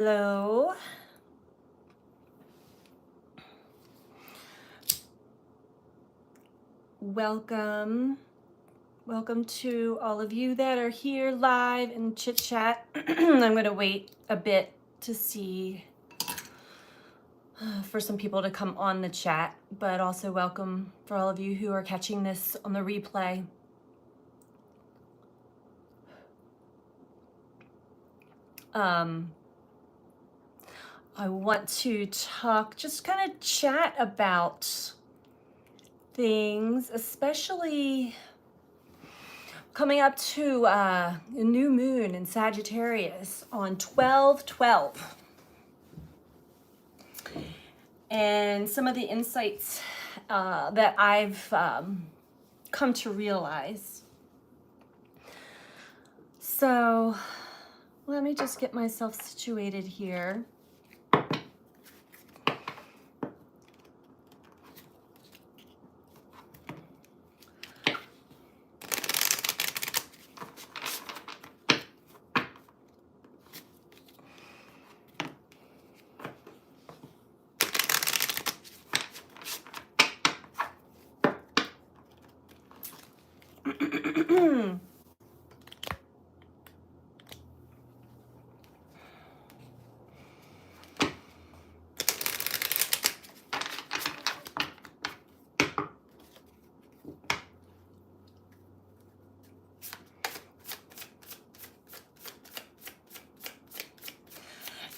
Hello. Welcome. Welcome to all of you that are here live in Chit Chat. I'm going to wait a bit to see for some people to come on the chat, but also welcome for all of you who are catching this on the replay. I want to talk, just kind of chat about things, especially coming up to a new moon in Sagittarius on 12/12. And some of the insights that I've come to realize. So let me just get myself situated here.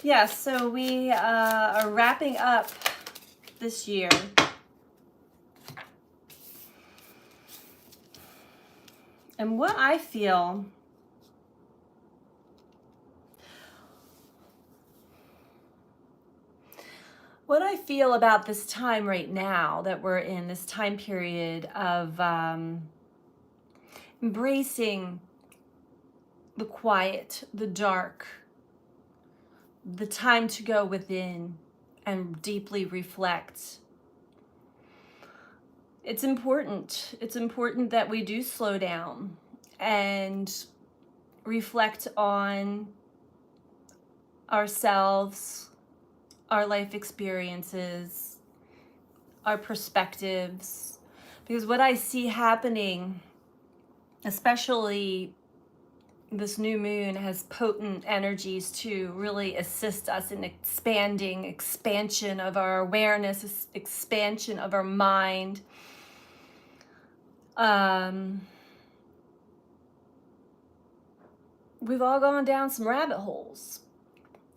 Yeah, so we are wrapping up this year. And what I feel about this time right now that we're in, this time period of embracing the quiet, the dark, the time to go within and deeply reflect. It's important. It's important that we do slow down and reflect on ourselves, our life experiences, our perspectives. Because what I see happening, especially this new moon, has potent energies to really assist us in expansion of our awareness, expansion of our mind. We've all gone down some rabbit holes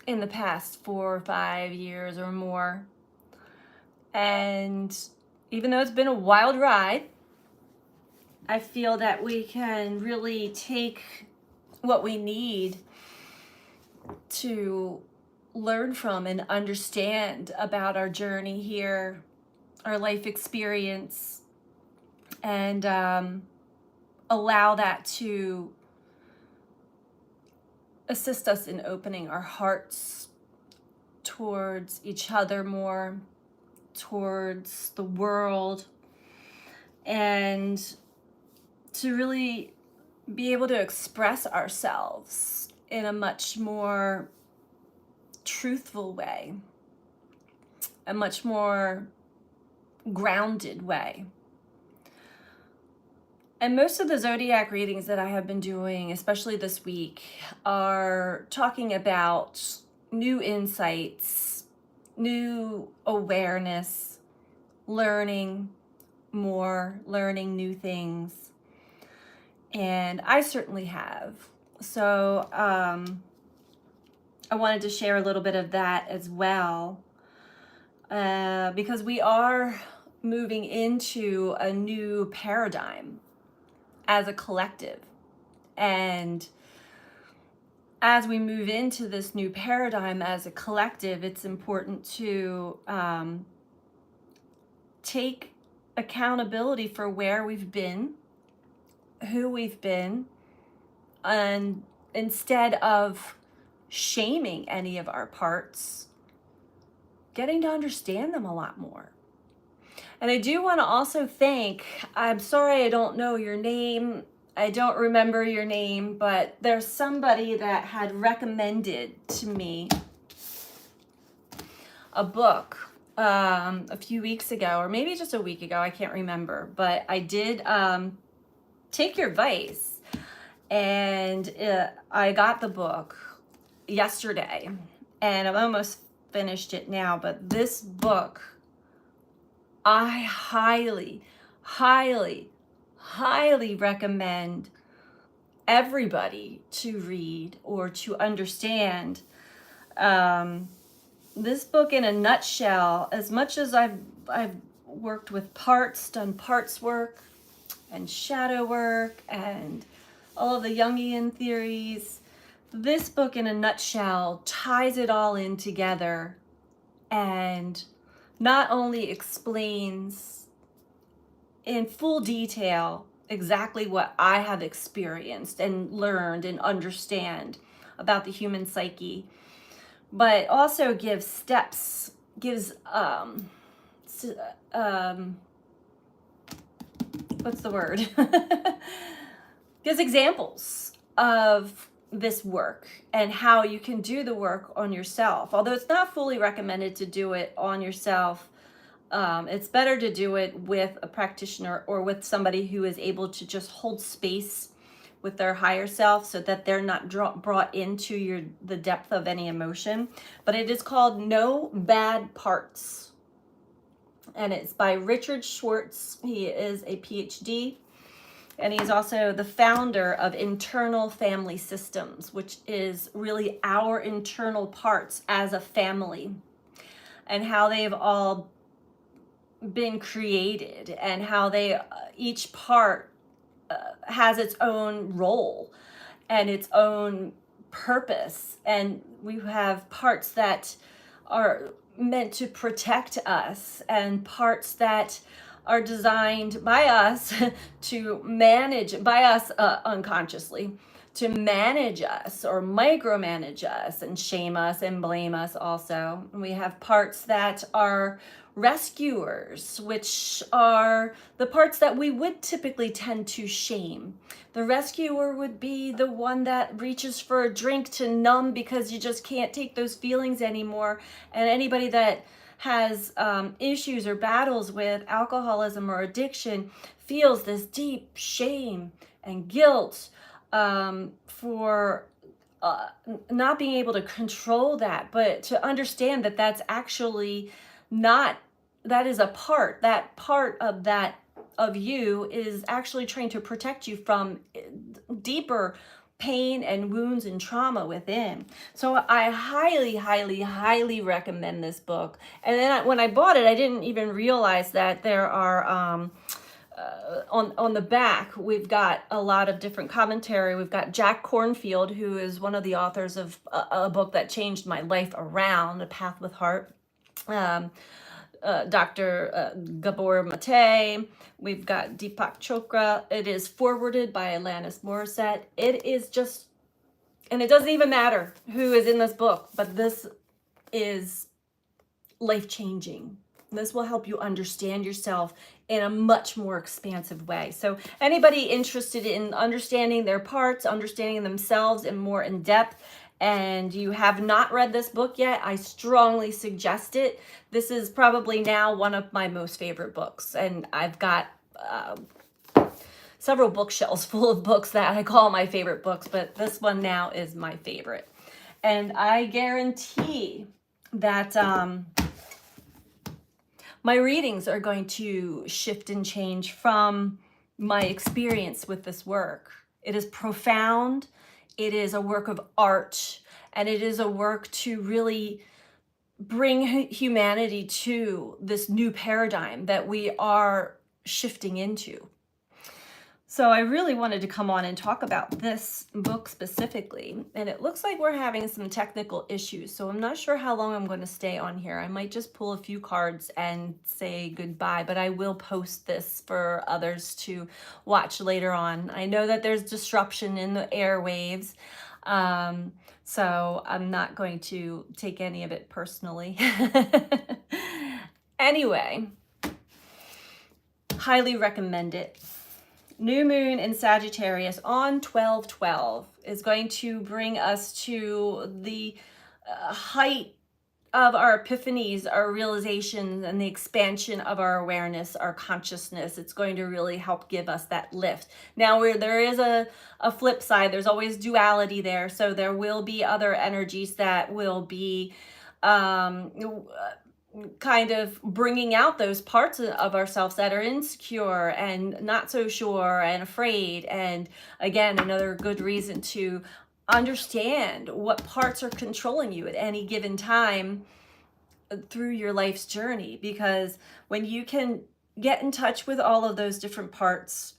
in the past 4 or 5 years or more. And even though it's been a wild ride, I feel that we can really take what we need to learn from and understand about our journey here, our life experience, and allow that to assist us in opening our hearts towards each other more, towards the world, and to really be able to express ourselves in a much more truthful way, a much more grounded way. And most of the zodiac readings that I have been doing, especially this week, are talking about new insights, new awareness, learning more, learning new things. And I certainly have. So I wanted to share a little bit of that as well, because we are moving into a new paradigm as a collective. And as we move into this new paradigm as a collective, it's important to take accountability for where we've been, who we've been, and instead of shaming any of our parts, getting to understand them a lot more. And I do want to also thank, I'm sorry I don't know your name, I don't remember your name, but there's somebody that had recommended to me a book a few weeks ago, or maybe just a week ago, I can't remember, but I did take your advice, and I got the book yesterday, and I'm almost finished it now. But this book, I highly, highly, highly recommend everybody to read or to understand. This book in a nutshell, as much as I've worked with parts, done parts work and shadow work and all of the Jungian theories, this book in a nutshell ties it all in together and not only explains in full detail exactly what I have experienced and learned and understand about the human psyche, but also gives steps, gives what's the word? Gives examples of this work and how you can do the work on yourself. Although it's not fully recommended to do it on yourself, it's better to do it with a practitioner or with somebody who is able to just hold space with their higher self, so that they're not brought into the depth of any emotion. But it is called No Bad Parts, and it's by Richard Schwartz. He is a PhD, and he's also the founder of Internal Family Systems, which is really our internal parts as a family and how they've all been created, and how they each part has its own role and its own purpose. And we have parts that are meant to protect us, and parts that are designed by us to manage, by us unconsciously, to manage us or micromanage us and shame us and blame us also. And we have parts that are rescuers, which are the parts that we would typically tend to shame. The rescuer would be the one that reaches for a drink to numb because you just can't take those feelings anymore. And anybody that has issues or battles with alcoholism or addiction feels this deep shame and guilt for not being able to control that, but to understand that that's actually not, that is a part, that part of that of you is actually trying to protect you from deeper pain and wounds and trauma within. So I highly, highly, highly recommend this book. And then when I bought it, I didn't even realize that there are on the back, we've got a lot of different commentary. We've got Jack Kornfield, who is one of the authors of a book that changed my life around, A Path with Heart. Dr. Gabor Mate. We've got Deepak Chopra. It is forwarded by Alanis Morissette. It is just, and it doesn't even matter who is in this book, but this is life-changing. This will help you understand yourself in a much more expansive way. So anybody interested in understanding their parts, understanding themselves in more in depth, and you have not read this book yet, I strongly suggest it. This is probably now one of my most favorite books, and I've got several bookshelves full of books that I call my favorite books, but this one now is my favorite. And I guarantee that my readings are going to shift and change from my experience with this work. It is profound. It is a work of art, and it is a work to really bring humanity to this new paradigm that we are shifting into. So I really wanted to come on and talk about this book specifically, and it looks like we're having some technical issues, so I'm not sure how long I'm going to stay on here. I might just pull a few cards and say goodbye, but I will post this for others to watch later on. I know that there's disruption in the airwaves, so I'm not going to take any of it personally. Anyway, highly recommend it. New moon in Sagittarius on 12/12 is going to bring us to the height of our epiphanies, our realizations, and the expansion of our awareness, our consciousness. It's going to really help give us that lift. Now, where there is a flip side, there's always duality there. So there will be other energies that will be kind of bringing out those parts of ourselves that are insecure and not so sure and afraid. And again, another good reason to understand what parts are controlling you at any given time through your life's journey. Because when you can get in touch with all of those different parts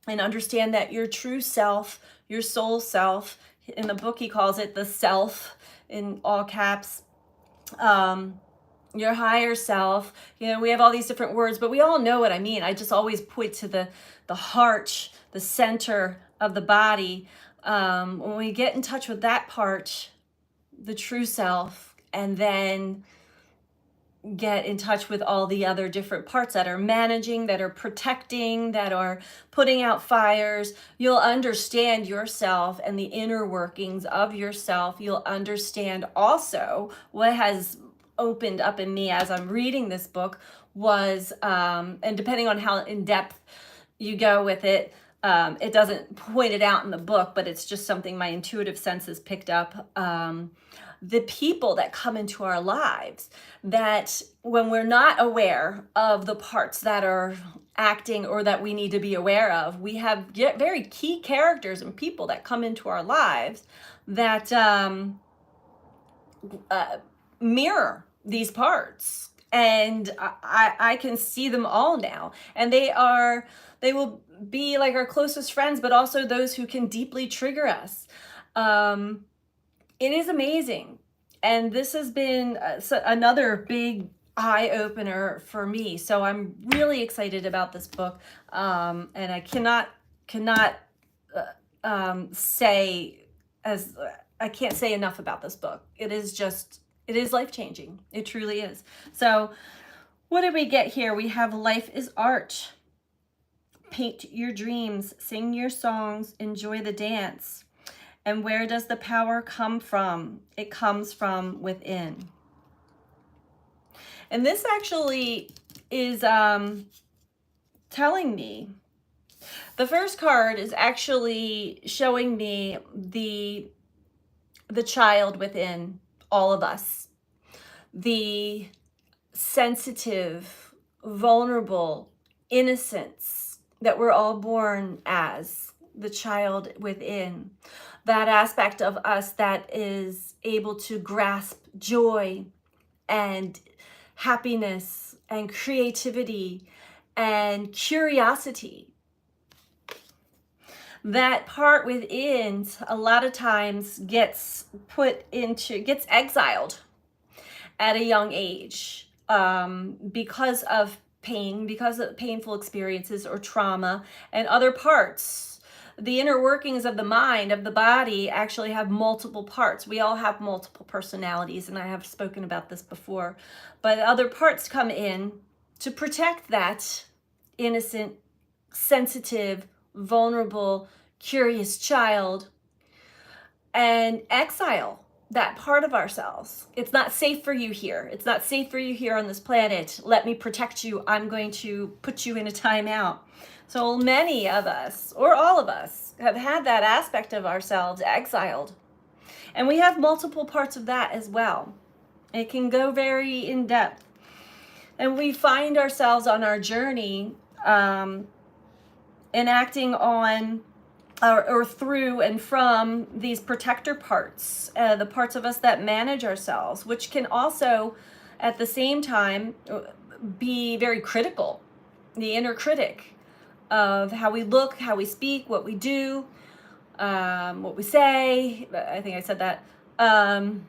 and understand that your true self, your soul self, in the book he calls it the self in all caps, your higher self, we have all these different words, but we all know what I mean. I just always point to the heart, the center of the body. When we get in touch with that part, the true self, and then get in touch with all the other different parts that are managing, that are protecting, that are putting out fires, you'll understand yourself and the inner workings of yourself. You'll understand also what has opened up in me as I'm reading this book was, and depending on how in depth you go with it, it doesn't point it out in the book, but it's just something my intuitive senses picked up. The people that come into our lives, that when we're not aware of the parts that are acting or that we need to be aware of, we have very key characters and people that come into our lives that mirror these parts. And I can see them all now. And they will be like our closest friends, but also those who can deeply trigger us. It is amazing. And this has been another big eye opener for me. So I'm really excited about this book. And I cannot say I can't say enough about this book. It is life-changing. It truly is. So what did we get here? We have life is art. Paint your dreams, sing your songs, enjoy the dance. And where does the power come from? It comes from within. And this actually is telling me, the first card is actually showing me the child within all of us, the sensitive, vulnerable innocence that we're all born as, the child within, that aspect of us that is able to grasp joy and happiness and creativity and curiosity. That part within a lot of times gets exiled at a young age because of pain, because of painful experiences or trauma, and other parts. The inner workings of the mind, of the body, actually have multiple parts. We all have multiple personalities, and I have spoken about this before. But other parts come in to protect that innocent, sensitive, vulnerable, curious child and exile that part of ourselves. It's not safe for you here. It's not safe for you here on this planet. Let me protect you. I'm going to put you in a timeout. So many of us, or all of us, have had that aspect of ourselves exiled. And we have multiple parts of that as well. It can go very in depth. And we find ourselves on our journey enacting on or through and from these protector parts, the parts of us that manage ourselves, which can also at the same time be very critical, the inner critic of how we look, how we speak, what we do, what we say. I think I said that. And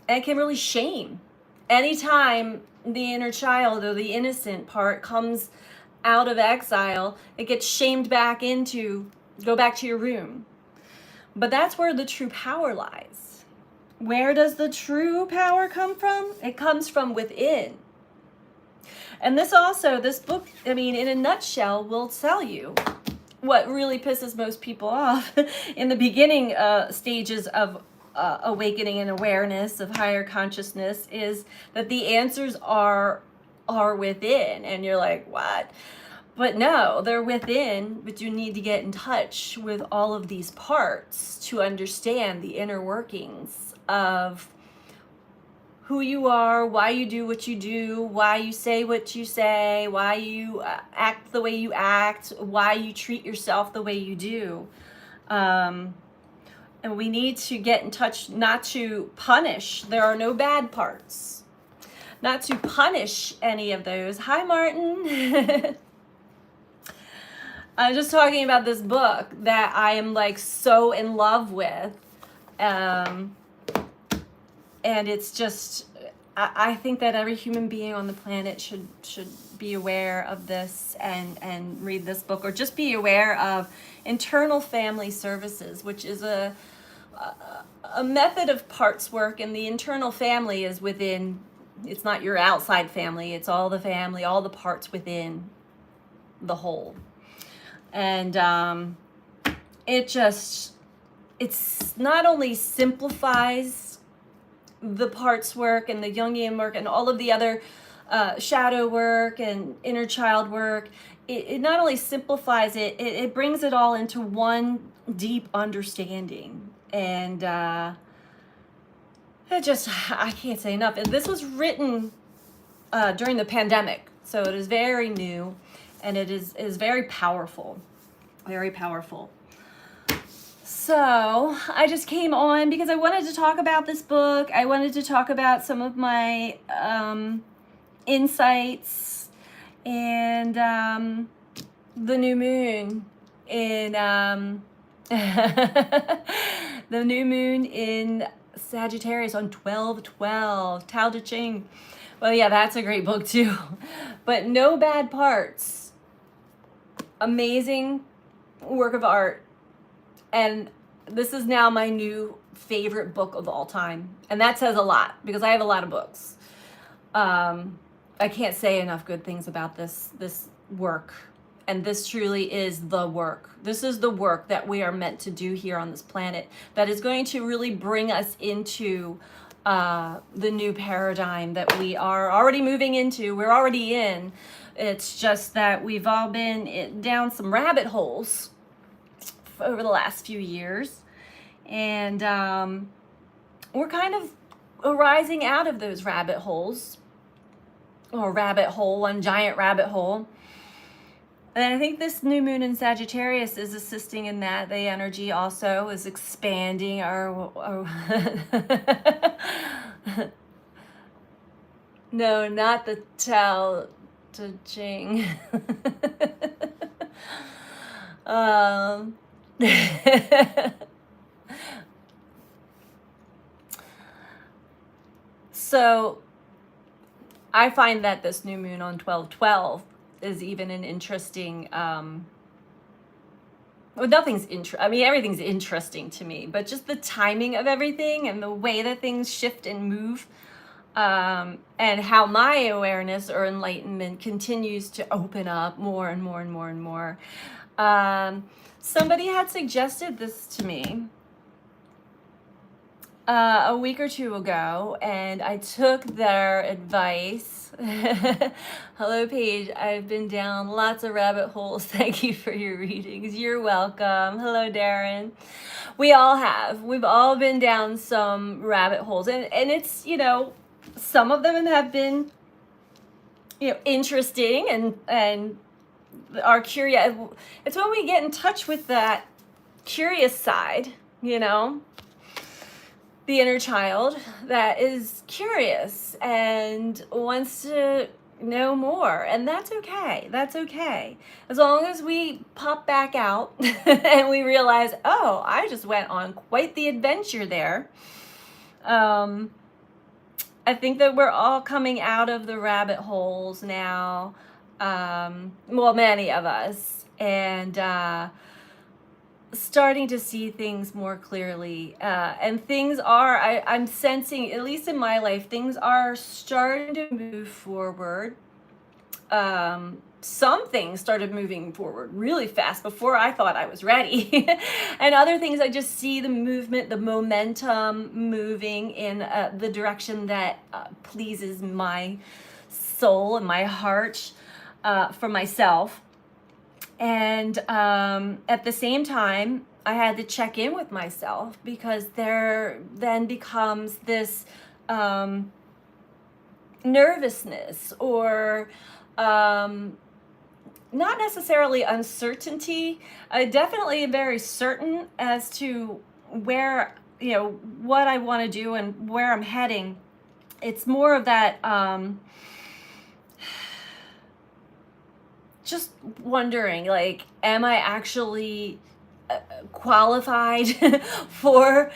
it can really shame. Anytime the inner child or the innocent part comes out of exile, it gets shamed back into, go back to your room. But that's where the true power lies. Where does the true power come from? It comes from within. And this book, I mean, in a nutshell, will tell you what really pisses most people off in the beginning stages of awakening and awareness of higher consciousness is that the answers are within. And you're like, what? But no, they're within, but you need to get in touch with all of these parts to understand the inner workings of who you are, why you do what you do, why you say what you say, why you act the way you act, why you treat yourself the way you do. And we need to get in touch, not to punish. There are no bad parts. Not to punish any of those. Hi, Martin. I'm just talking about this book that I am like so in love with. And it's just, I think that every human being on the planet should be aware of this and read this book, or just be aware of internal family services, which is a method of parts work. And the internal family is within, it's not your outside family, it's all the family, all the parts within the whole. And it's not only simplifies the parts work and the Jungian work and all of the other shadow work and inner child work, it not only simplifies it, it brings it all into one deep understanding. And I can't say enough. And this was written during the pandemic, so it is very new, and it is very powerful, very powerful. So I just came on because I wanted to talk about this book. I wanted to talk about some of my insights, and the new moon in the new moon in Sagittarius on 12/12, Tao Te Ching. Well, yeah, that's a great book too. But no bad parts. Amazing work of art. And this is now my new favorite book of all time. And that says a lot, because I have a lot of books. I can't say enough good things about this work. And this truly is the work. This is the work that we are meant to do here on this planet, that is going to really bring us into the new paradigm that we are already moving into. We're already in. It's just that we've all been down some rabbit holes over the last few years, and we're kind of arising out of those rabbit holes, or one giant rabbit hole. And I think this new moon in Sagittarius is assisting in that. The energy also is expanding our no, not the Tao Te Ching. So I find that this new moon on 12/12 is even an interesting, well, everything's interesting to me, but just the timing of everything and the way that things shift and move, and how my awareness or enlightenment continues to open up more and more and more and more. Somebody had suggested this to me a week or two ago, and I took their advice. Hello, Paige. I've been down lots of rabbit holes. Thank you for your readings. You're welcome. Hello, Darren. We all have. We've all been down some rabbit holes, and it's, some of them have been, interesting and are curious. It's when we get in touch with that curious side, the inner child that is curious and wants to know more. And that's okay. That's okay. As long as we pop back out and we realize, oh, I just went on quite the adventure there. I think that we're all coming out of the rabbit holes now. Well, many of us. And starting to see things more clearly, and things are, I'm sensing, at least in my life, things are starting to move forward. some things started moving forward really fast before I thought I was ready. And other things, I just see the movement, the momentum moving in the direction that pleases my soul and my heart for myself. And at the same time, I had to check in with myself, because there then becomes this um, nervousness, or um, not necessarily uncertainty. I definitely am very certain as to where, what I want to do and where I'm heading. It's more of that just wondering, like, am I actually qualified for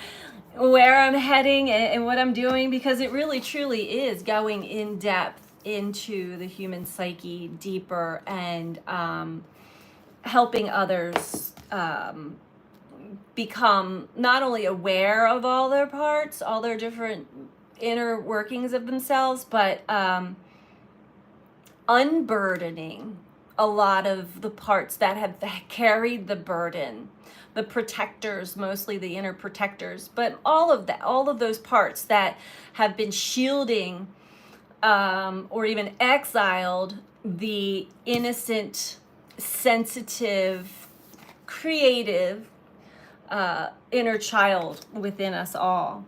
where I'm heading and what I'm doing? Because it really truly is going in depth into the human psyche deeper, and helping others become not only aware of all their parts, all their different inner workings of themselves, but unburdening a lot of the parts that have carried the burden, the protectors, mostly the inner protectors, but all of those parts that have been shielding or even exiled the innocent, sensitive, creative inner child within us all.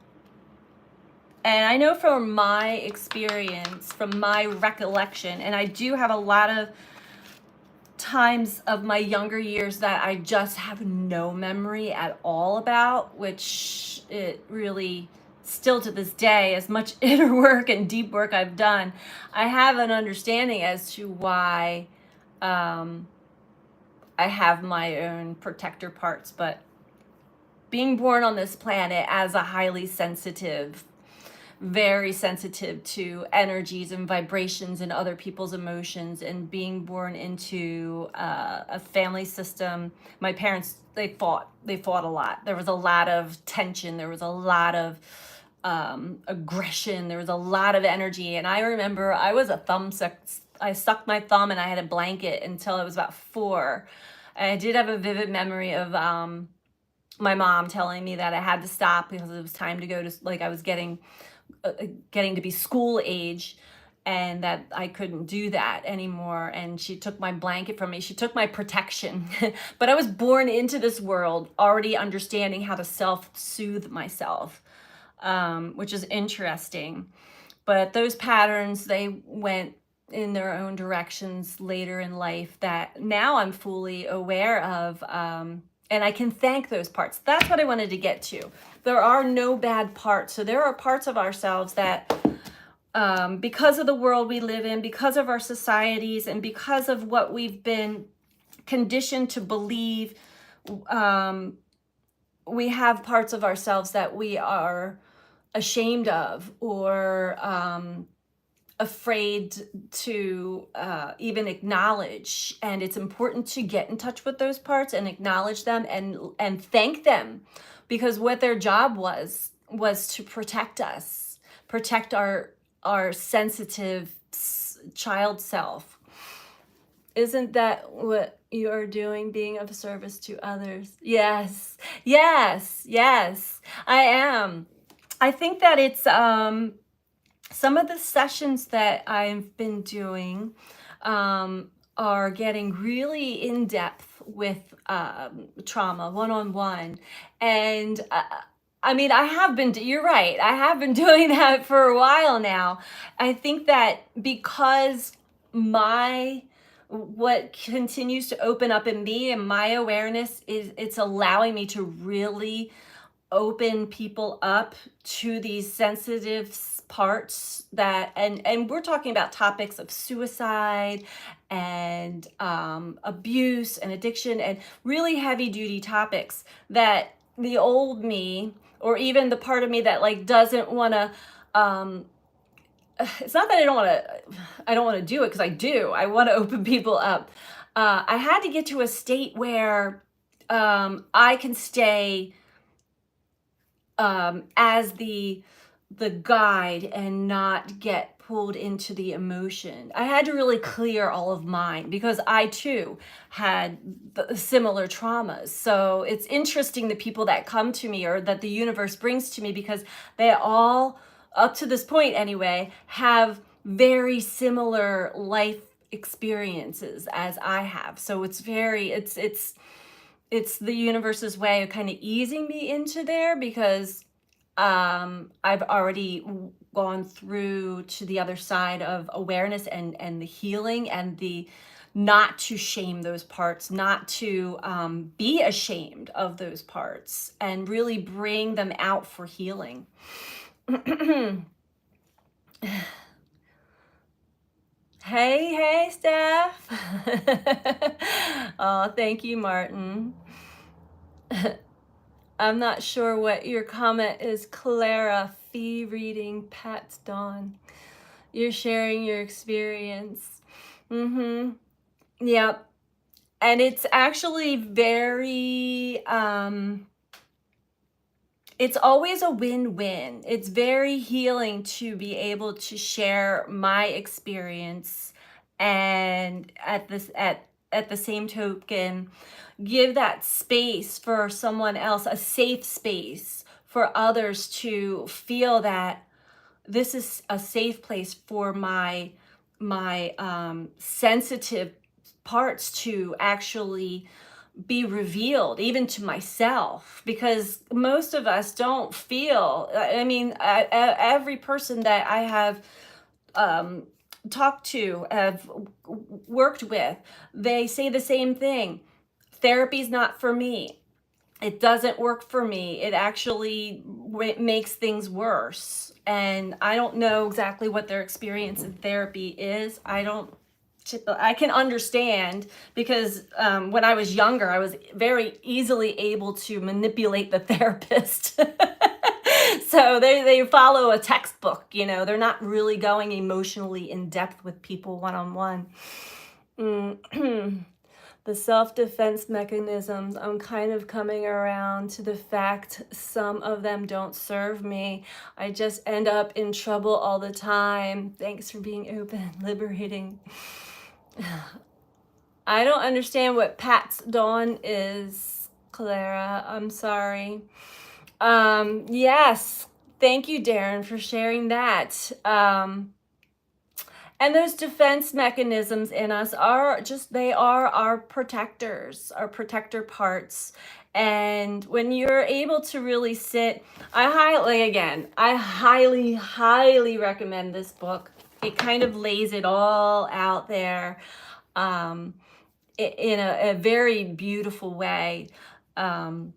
And I know from my experience, from my recollection, and I do have a lot of times of my younger years that I just have no memory at all about, which it really, still to this day, as much inner work and deep work I've done, I have an understanding as to why I have my own protector parts. But being born on this planet as a highly sensitive, very sensitive to energies and vibrations and other people's emotions, and being born into a family system. My parents, they fought a lot. There was a lot of tension, there was a lot of aggression, there was a lot of energy. And I remember I was a I sucked my thumb and I had a blanket until I was about 4. And I did have a vivid memory of my mom telling me that I had to stop because it was time to go to, like, I was getting to be school age, and that I couldn't do that anymore. And she took my blanket from me. She took my protection. But I was born into this world already understanding how to self-soothe myself, which is interesting. But those patterns, they went in their own directions later in life that now I'm fully aware of. And I can thank those parts. That's what I wanted to get to. There are no bad parts. So there are parts of ourselves that, because of the world we live in, because of our societies, and because of what we've been conditioned to believe, we have parts of ourselves that we are ashamed of, or afraid to even acknowledge. And it's important to get in touch with those parts and acknowledge them, and thank them, because what their job was to protect us, protect our sensitive child self. Isn't that what you're doing, being of service to others? Yes, yes, yes, I am. I think that it's some of the sessions that I've been doing are getting really in depth with trauma, one-on-one. And I mean, I have been, you're right, I have been doing that for a while now. I think that because what continues to open up in me and my awareness is, it's allowing me to really open people up to these sensitive parts that, and we're talking about topics of suicide and abuse and addiction, and really heavy duty topics that the old me, or even the part of me that, like, doesn't want to it's not that I don't want to do it, because I do. I want to open people up. I had to get to a state where I can stay as the the guide and not get pulled into the emotion. I had to really clear all of mine because I too had similar traumas. So it's interesting the people that come to me or that the universe brings to me, because they all, up to this point anyway, have very similar life experiences as I have. So it's very, it's the universe's way of kind of easing me into there, because I've already gone through to the other side of awareness and the healing and the not to shame those parts, not to be ashamed of those parts, and really bring them out for healing. Hey, Steph. Oh, thank you, Martin. I'm not sure what your comment is, Clara. Fee reading, Pat's Dawn. You're sharing your experience. Mm-hmm. Yep. And it's actually very, it's always a win-win. It's very healing to be able to share my experience, and at the same token, give that space for someone else, a safe space for others to feel that this is a safe place for my sensitive parts to actually be revealed, even to myself, because most of us don't feel, I mean, every person that I have talked to, have worked with, they say the same thing. Therapy's not for me. It doesn't work for me. It actually makes things worse. And I don't know exactly what their experience in therapy is. I can understand, because when I was younger, I was very easily able to manipulate the therapist. So they follow a textbook, they're not really going emotionally in depth with people one-on-one. The self-defense mechanisms, I'm kind of coming around to the fact some of them don't serve me. I just end up in trouble all the time. Thanks for being open, liberating. I don't understand what Pat's Dawn is, Clara. I'm sorry. Yes. Thank you, Darren, for sharing that. And those defense mechanisms in us they are our protectors, our protector parts. And when you're able to really sit, I highly, highly recommend this book. It kind of lays it all out there in a very beautiful way. But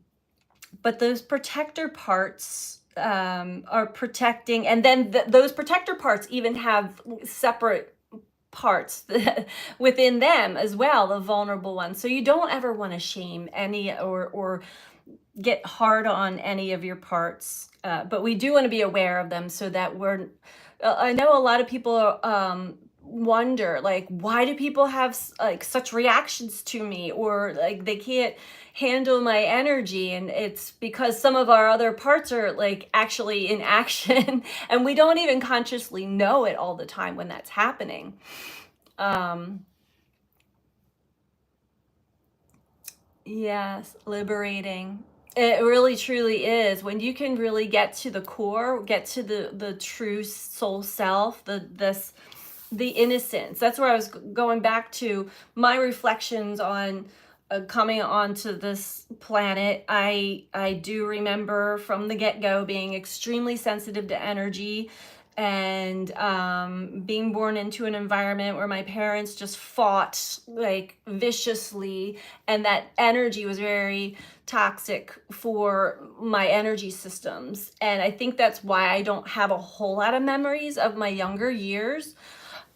those protector parts are protecting, and then those protector parts even have separate parts within them as well, the vulnerable ones. So you don't ever want to shame any or get hard on any of your parts, but we do want to be aware of them, so that I know a lot of people wonder, like, why do people have like such reactions to me, or like they can't handle my energy, and it's because some of our other parts are like actually in action and we don't even consciously know it all the time when that's happening. Yes, liberating. It really truly is, when you can really get to the core, get to the true soul self, the innocence. That's where I was going back to my reflections on coming onto this planet. I do remember from the get-go being extremely sensitive to energy, and being born into an environment where my parents just fought like viciously, and that energy was very toxic for my energy systems. And I think that's why I don't have a whole lot of memories of my younger years.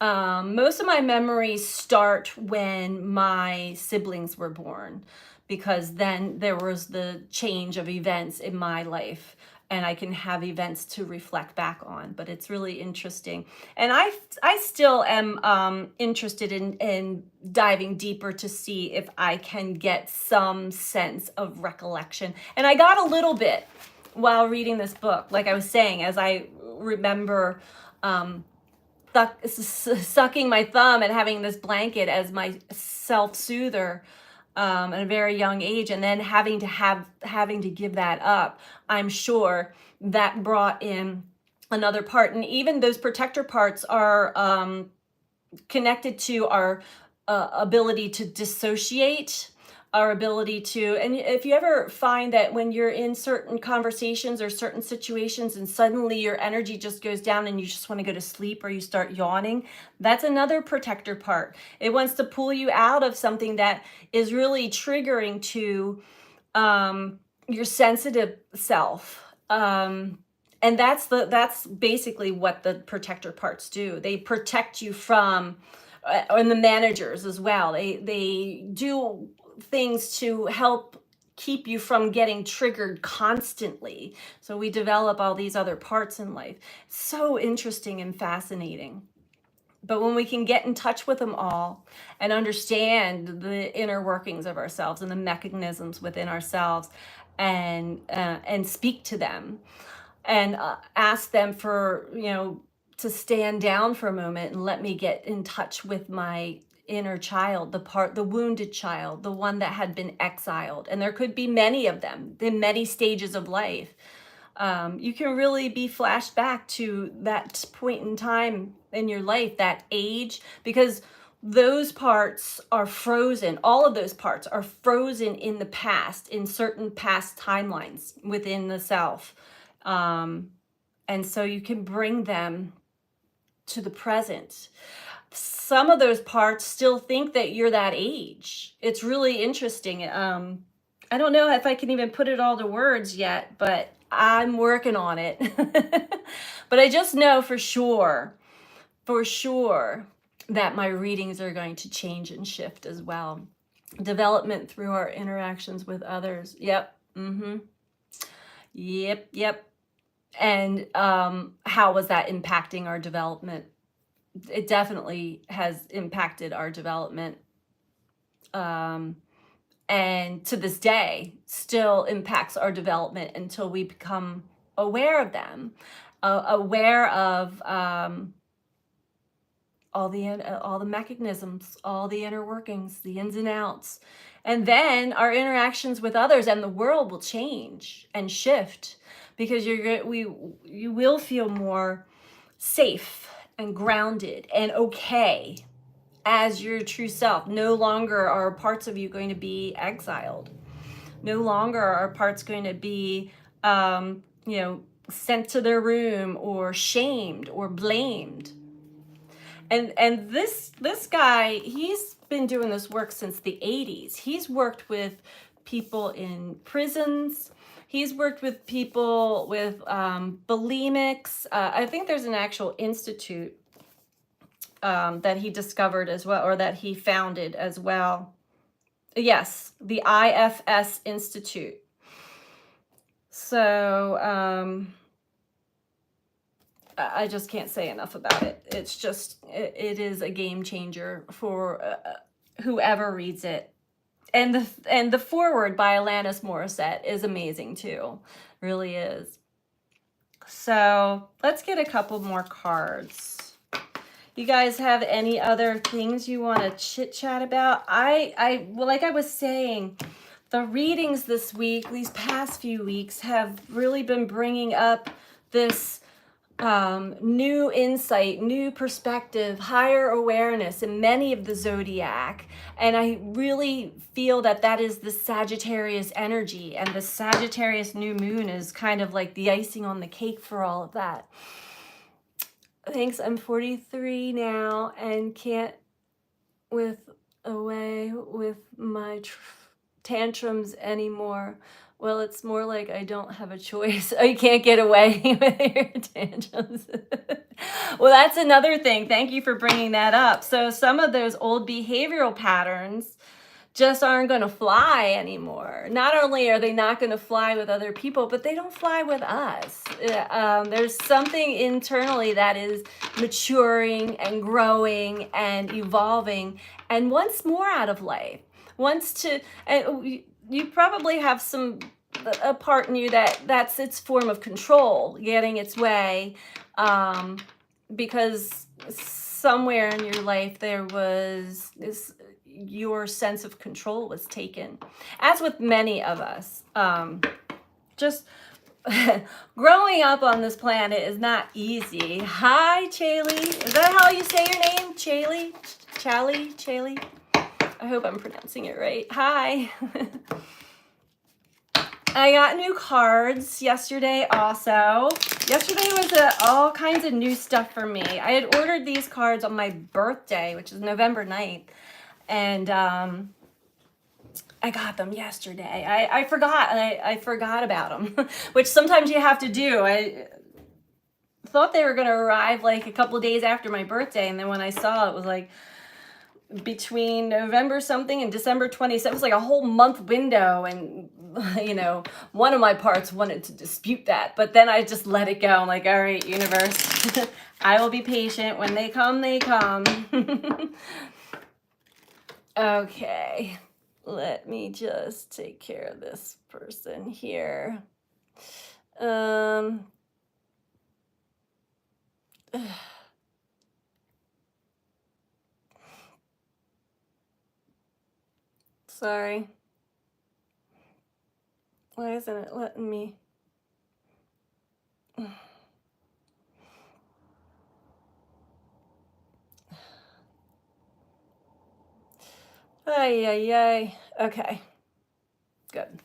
Most of my memories start when my siblings were born, because then there was the change of events in my life, and I can have events to reflect back on. But it's really interesting, and I still am interested in diving deeper to see if I can get some sense of recollection. And I got a little bit while reading this book, like I was saying, as I remember sucking my thumb and having this blanket as my self-soother at a very young age, and then having to give that up. I'm sure that brought in another part, and even those protector parts are connected to our ability to dissociate, our ability to, and if you ever find that when you're in certain conversations or certain situations and suddenly your energy just goes down and you just want to go to sleep or you start yawning, that's another protector part. It wants to pull you out of something that is really triggering to your sensitive self. And that's basically what the protector parts do. They protect you from, and the managers as well. They do things to help keep you from getting triggered constantly. So we develop all these other parts in life. So interesting and fascinating. But when we can get in touch with them all and understand the inner workings of ourselves and the mechanisms within ourselves, and speak to them and ask them for, to stand down for a moment and let me get in touch with my inner child, the wounded child, the one that had been exiled. And there could be many of them in many stages of life. You can really be flashed back to that point in time in your life, that age, because those parts are frozen. All of those parts are frozen in the past, in certain past timelines within the self. And so you can bring them to the present. Some of those parts still think that you're that age. It's really interesting. I don't know if I can even put it all to words yet, but I'm working on it. But I just know for sure that my readings are going to change and shift as well. Development through our interactions with others. Yep. Yep. And how was that impacting our development? It definitely has impacted our development. And to this day, still impacts our development until we become aware of them, aware of all the mechanisms, all the inner workings, the ins and outs. And then our interactions with others and the world will change and shift, because you will feel more safe and grounded and okay as your true self. No longer are parts of you going to be exiled. No longer are parts going to be, sent to their room or shamed or blamed. And this guy, he's been doing this work since the 80s. He's worked with people in prisons. He's worked with people with bulimics. I think there's an actual institute that he discovered as well, or that he founded as well. Yes, the IFS Institute. So I just can't say enough about it. It's just, it is a game changer for whoever reads it. And the foreword by Alanis Morissette is amazing too. Really is. So let's get a couple more cards. You guys have any other things you want to chit chat about? Well, like I was saying, the readings this week, these past few weeks, have really been bringing up this new insight, new perspective, higher awareness in many of the zodiac. And I really feel that is the Sagittarius energy, and the Sagittarius new moon is kind of like the icing on the cake for all of that. Thanks, I'm 43 now and can't away with my tantrums anymore. Well, it's more like I don't have a choice. You can't get away with your tantrums. Well, that's another thing. Thank you for bringing that up. So some of those old behavioral patterns just aren't going to fly anymore. Not only are they not going to fly with other people, but they don't fly with us. There's something internally that is maturing and growing and evolving and wants more out of life. You probably have some a part in you that's its form of control getting its way, because somewhere in your life there was this, your sense of control was taken, as with many of us. Just growing up on this planet is not easy. Hi, Chaley. Is that how you say your name? Chaley? Chaley? I hope I'm pronouncing it right. Hi. I got new cards yesterday also. Yesterday was all kinds of new stuff for me. I had ordered these cards on my birthday, which is November 9th. And I got them yesterday. I forgot. I forgot about them, which sometimes you have to do. I thought they were going to arrive like a couple of days after my birthday. And then when I saw it was like between November something and December 27th, it was like a whole month window. And, you know, one of my parts wanted to dispute that. But then I just let it go. I'm like, all right, universe, I will be patient. When they come, they come. Okay. Let me just take care of this person here. Sorry. Why isn't it letting me? Ay. Okay. Good.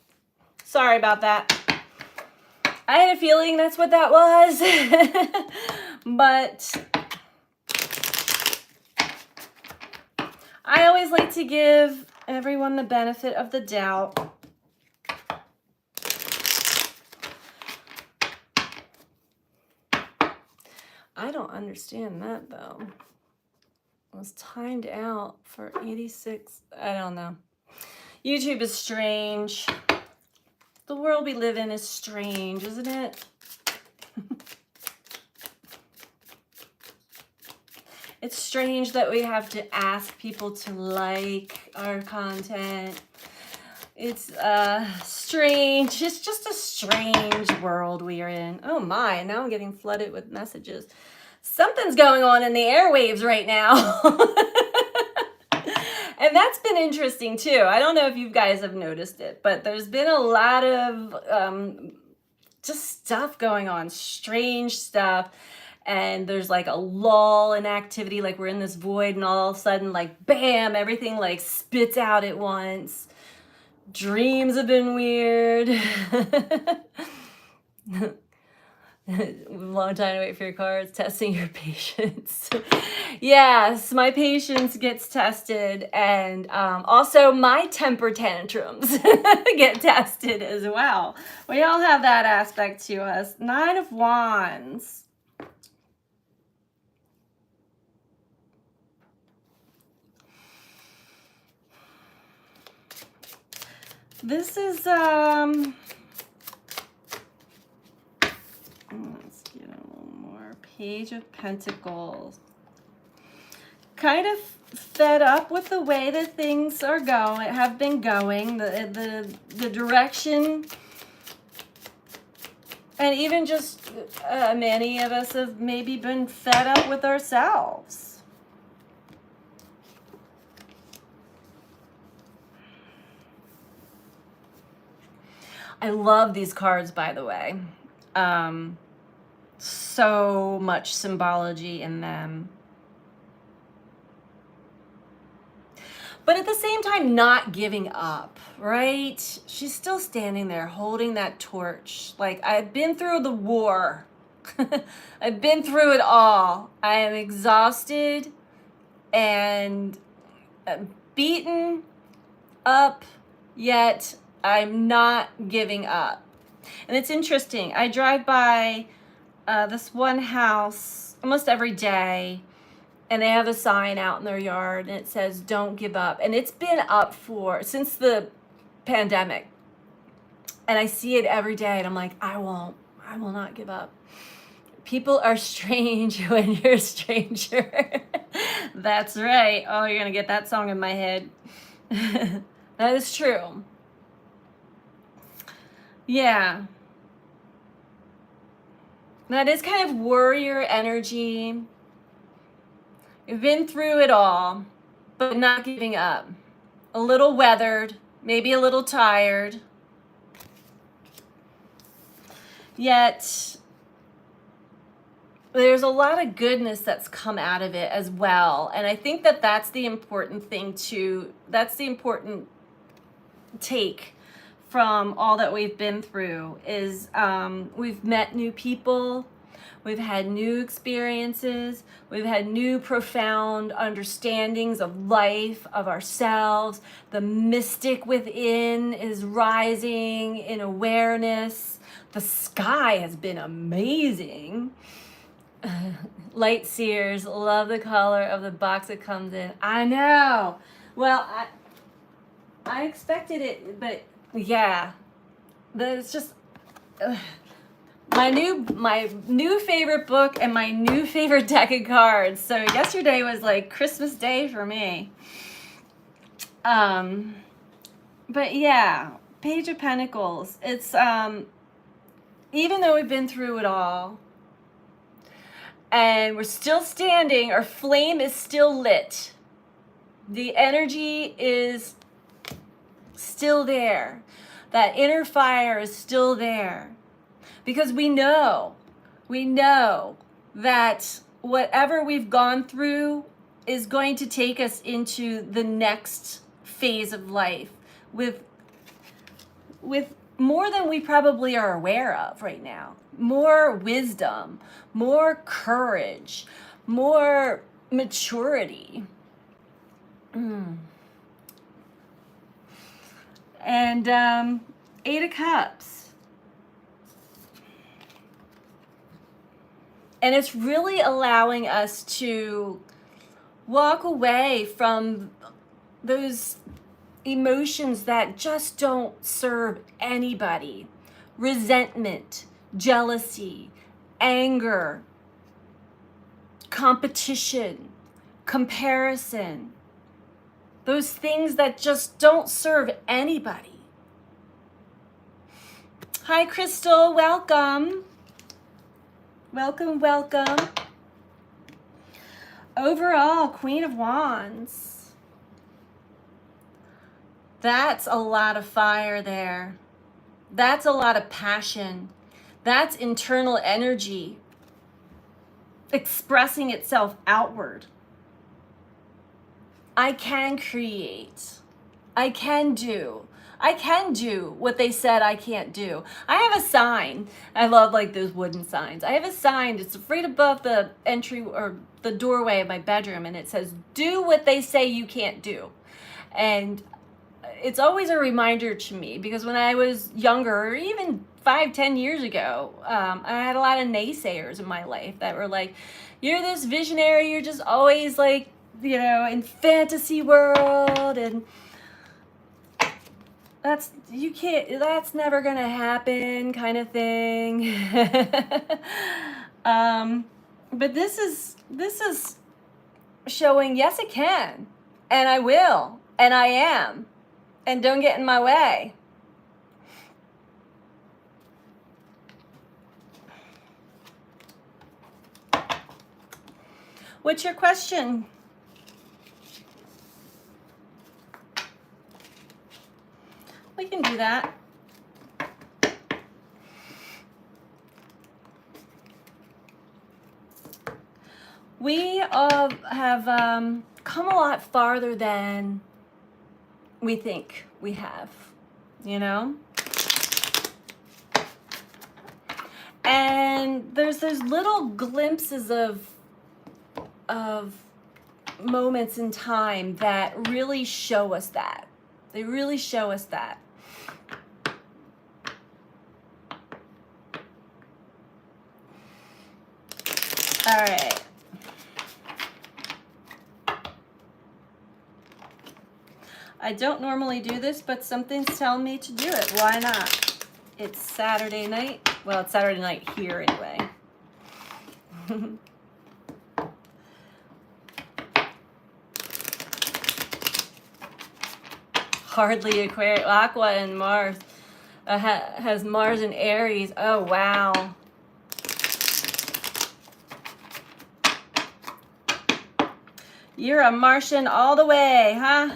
Sorry about that. I had a feeling that's what that was. But I always like to give everyone the benefit of the doubt. I don't understand that though. It was timed out for 86. I don't know. YouTube is strange. The world we live in is strange, isn't it? It's strange that we have to ask people to like our content. It's strange. It's just a strange world we are in. Oh my, now I'm getting flooded with messages. Something's going on in the airwaves right now. And that's been interesting too. I don't know if you guys have noticed it, but there's been a lot of just stuff going on, strange stuff. And there's like a lull in activity, like we're in this void, and all of a sudden, like, bam, everything like spits out at once. Dreams have been weird. Long time to wait for your cards. Testing your patience. Yes, my patience gets tested, and also my temper tantrums get tested as well. We all have that aspect to us. 9 of Wands. This is let's get a little more. Page of Pentacles. Kind of fed up with the way that things are going, have been going, the direction, and even just many of us have maybe been fed up with ourselves. I love these cards, by the way. So much symbology in them. But at the same time, not giving up, right? She's still standing there holding that torch. Like, I've been through the war. I've been through it all. I am exhausted and beaten up, yet I'm not giving up. And it's interesting. I drive by this one house almost every day, and they have a sign out in their yard, and it says, "Don't give up." And it's been up since the pandemic. And I see it every day, and I'm like, I will not give up. People are strange when you're a stranger. That's right. Oh, you're going to get that song in my head. That is true. Yeah. That is kind of warrior energy. You've been through it all, but not giving up. A little weathered, maybe a little tired. Yet, there's a lot of goodness that's come out of it as well. And I think that that's the important thing too. That's the important take from all that we've been through is we've met new people. We've had new experiences. We've had new profound understandings of life, of ourselves. The mystic within is rising in awareness. The sky has been amazing. Light seers, love the color of the box it comes in. I know. Well, I expected it, but yeah, it's just my new favorite book and my new favorite deck of cards. So yesterday was like Christmas Day for me. But yeah, Page of Pentacles. It's even though we've been through it all and we're still standing, our flame is still lit. The energy is still there. That inner fire is still there. Because we know that whatever we've gone through is going to take us into the next phase of life with more than we probably are aware of right now. More wisdom, more courage, more maturity. And 8 of Cups. And it's really allowing us to walk away from those emotions that just don't serve anybody. Resentment, jealousy, anger, competition, comparison. Those things that just don't serve anybody. Hi, Crystal. Welcome. Welcome. Overall, Queen of Wands. That's a lot of fire there. That's a lot of passion. That's internal energy expressing itself outward. I can create. I can do what they said I can't do. I have a sign. I love like those wooden signs. I have a sign. It's right above the entry or the doorway of my bedroom, and it says, "Do what they say you can't do." And it's always a reminder to me because when I was younger, or even 5-10 years ago, I had a lot of naysayers in my life that were like, "You're this visionary. You're just always like, in fantasy world, and that's never gonna happen," kind of thing. But this is showing, yes, it can, and I will, and I am, and don't get in my way. What's your question? We can do that. We have come a lot farther than we think we have, And there's those little glimpses of moments in time that really show us that. They really show us that. All right. I don't normally do this, but something's telling me to do it. Why not? It's Saturday night. Well, it's Saturday night here anyway. Hardly Aquarius, Aqua and Mars. has Mars and Aries. Oh, wow. You're a Martian all the way, huh?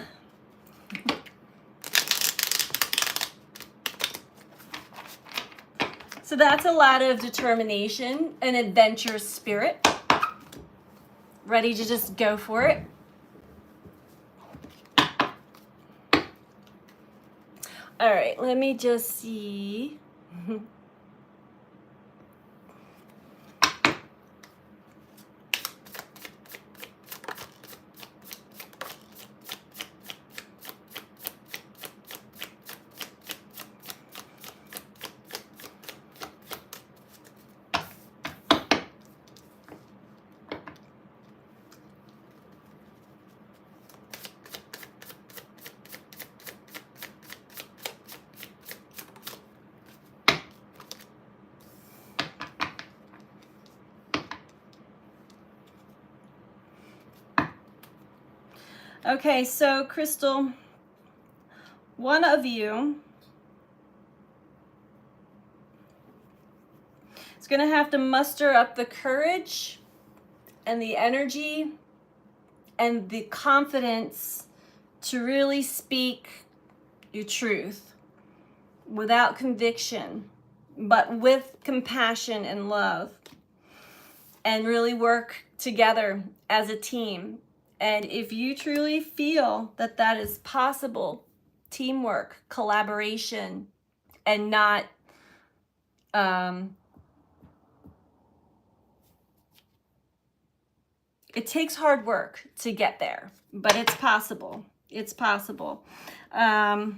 So that's a lot of determination and adventurous spirit. Ready to just go for it. All right, let me just see. Okay, so Crystal, one of you is going to have to muster up the courage and the energy and the confidence to really speak your truth without conviction, but with compassion and love, and really work together as a team. And if you truly feel that that is possible, teamwork, collaboration, and not it takes hard work to get there, but it's possible. It's possible. I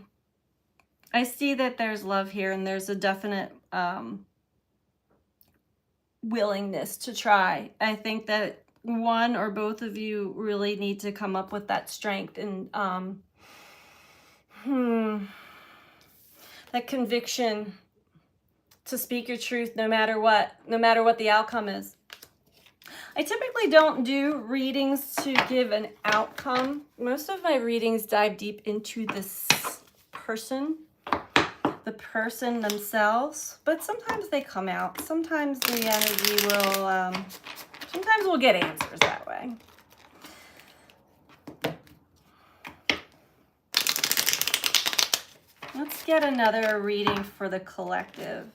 see that there's love here, and there's a definite willingness to try. I think that one or both of you really need to come up with that strength and that conviction to speak your truth no matter what the outcome is. I typically don't do readings to give an outcome. Most of my readings dive deep into this person, the person themselves, but sometimes they come out. Sometimes the energy will, sometimes we'll get answers that way. Let's get another reading for the collective.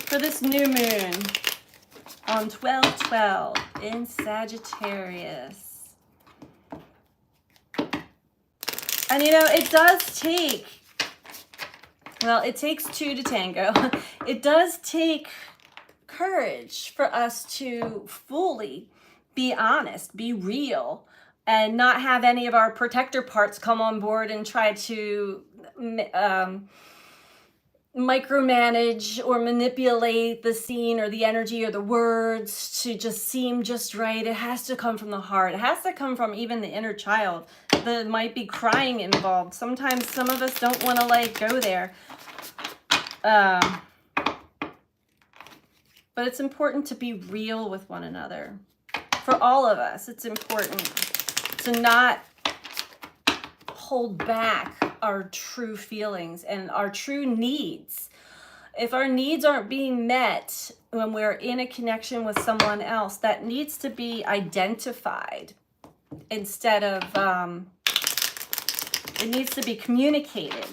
For this new moon on 12/12 in Sagittarius. And you know, it does take, well, it takes two to tango. It does take courage for us to fully be honest, be real, and not have any of our protector parts come on board and try to micromanage or manipulate the scene or the energy or the words to just seem just right. It has to come from the heart. It has to come from even the inner child. There might be crying involved. Sometimes some of us don't want to go there. But it's important to be real with one another. For all of us, it's important to not hold back our true feelings and our true needs. If our needs aren't being met when we're in a connection with someone else, that needs to be identified instead of, it needs to be communicated.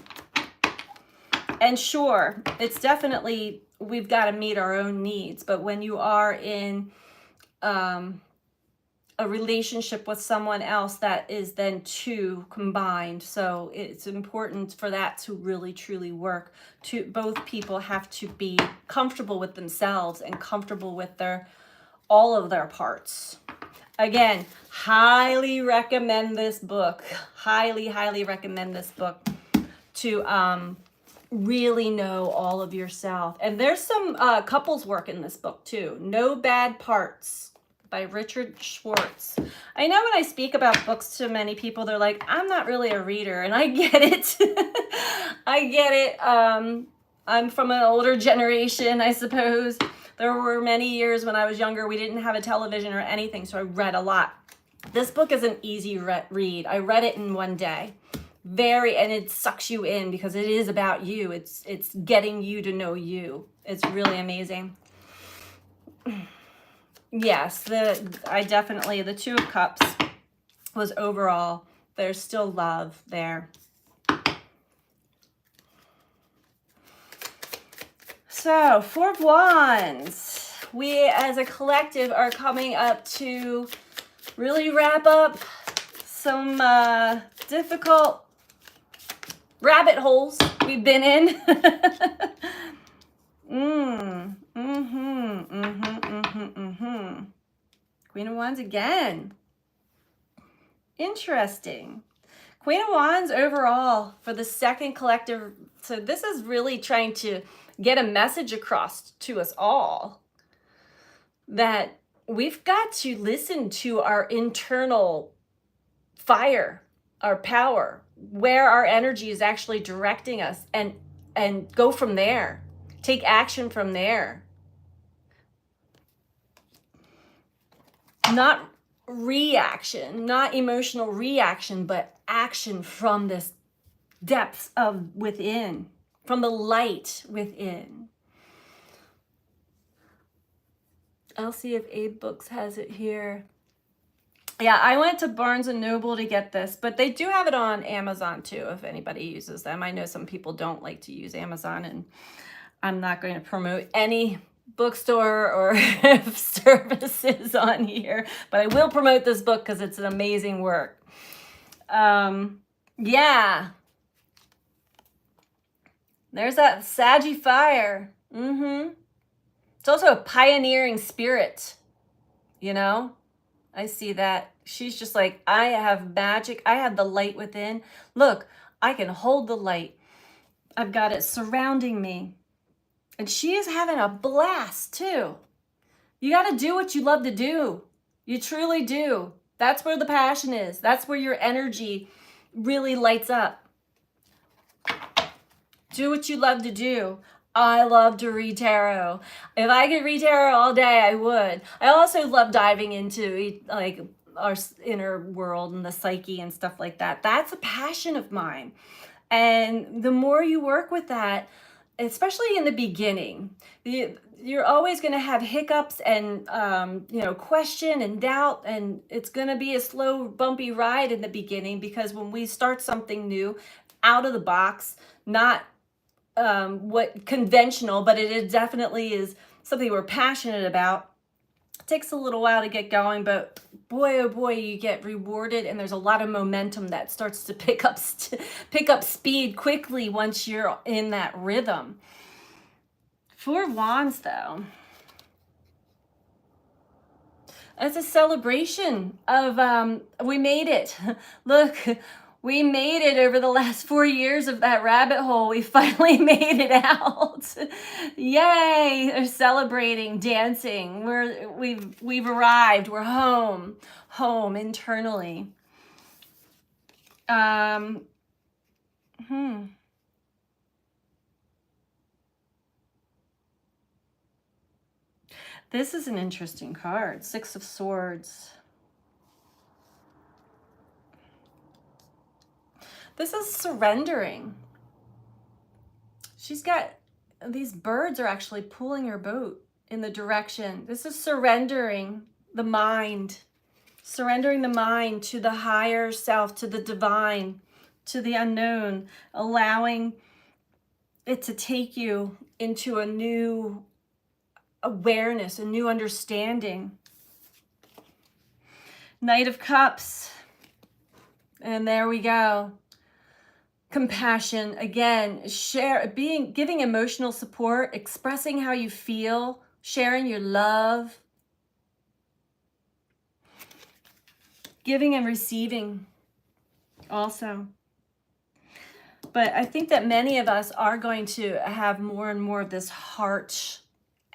And sure, it's definitely, we've got to meet our own needs, but when you are in a relationship with someone else, that is then two combined. So it's important for that to really truly work. Both people have to be comfortable with themselves and comfortable with all of their parts. Again, highly recommend this book. Highly, highly recommend this book to really know all of yourself. And there's some couples work in this book too. No Bad Parts by Richard Schwartz. I know when I speak about books to many people, they're like, I'm not really a reader, and I get it. I get it. I'm from an older generation, I suppose. There were many years when I was younger, we didn't have a television or anything, so I read a lot. This book is an easy read. I read it in one day. very, and it sucks you in because it is about you. It's getting you to know you. It's really amazing. Yes, the Two of Cups was overall, there's still love there. So, Four of Wands. We as a collective are coming up to really wrap up some difficult rabbit holes we've been in. Queen of Wands again. Interesting. Queen of Wands overall for the second collective. So this is really trying to get a message across to us all that we've got to listen to our internal fire, our power, where our energy is actually directing us, and go from there. Take action from there. Not reaction, not emotional reaction, but action from this depths of within, from the light within. I'll see if Abe Books has it here. Yeah, I went to Barnes & Noble to get this, but they do have it on Amazon too, if anybody uses them. I know some people don't like to use Amazon, and I'm not going to promote any bookstore or services on here, but I will promote this book because it's an amazing work. Yeah. There's that Saggy fire. It's also a pioneering spirit, you know? I see that. She's just like, I have magic. I have the light within. Look, I can hold the light. I've got it surrounding me. And she is having a blast too. You got to do what you love to do. You truly do. That's where the passion is. That's where your energy really lights up. Do what you love to do. I love to read tarot. If I could read tarot all day, I would. I also love diving into like our inner world and the psyche and stuff like that. That's a passion of mine. And the more you work with that, especially in the beginning, you're always going to have hiccups and question and doubt, and it's going to be a slow, bumpy ride in the beginning, because when we start something new, out of the box, not what conventional, but it definitely is something we're passionate about. It takes a little while to get going, but boy, oh boy, you get rewarded, and there's a lot of momentum that starts to pick up speed quickly once you're in that rhythm. Four of Wands, though. It's a celebration of we made it. Look, we made it over the last 4 years of that rabbit hole. We finally made it out. Yay! They're celebrating, dancing. We've arrived. We're home internally. This is an interesting card. Six of Swords. This is surrendering. She's got, these birds are actually pulling her boat in the direction. This is surrendering the mind. Surrendering the mind to the higher self, to the divine, to the unknown. Allowing it to take you into a new awareness, a new understanding. Knight of Cups. And there we go. Compassion, again, giving emotional support, expressing how you feel, sharing your love, giving and receiving also. But I think that many of us are going to have more and more of this heart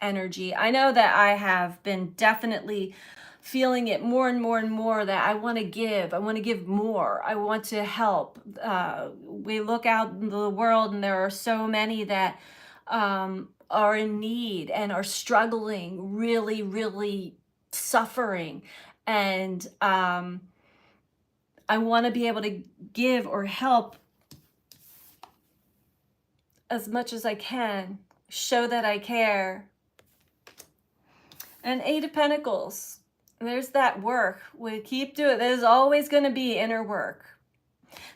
energy. I know that I have been definitely feeling it more and more and more, that I want to give more, I want to help. We look out in the world and there are so many that are in need and are struggling, really, really suffering. And I want to be able to give or help as much as I can, show that I care. And Eight of Pentacles, there's that work. We keep doing it. There's always going to be inner work.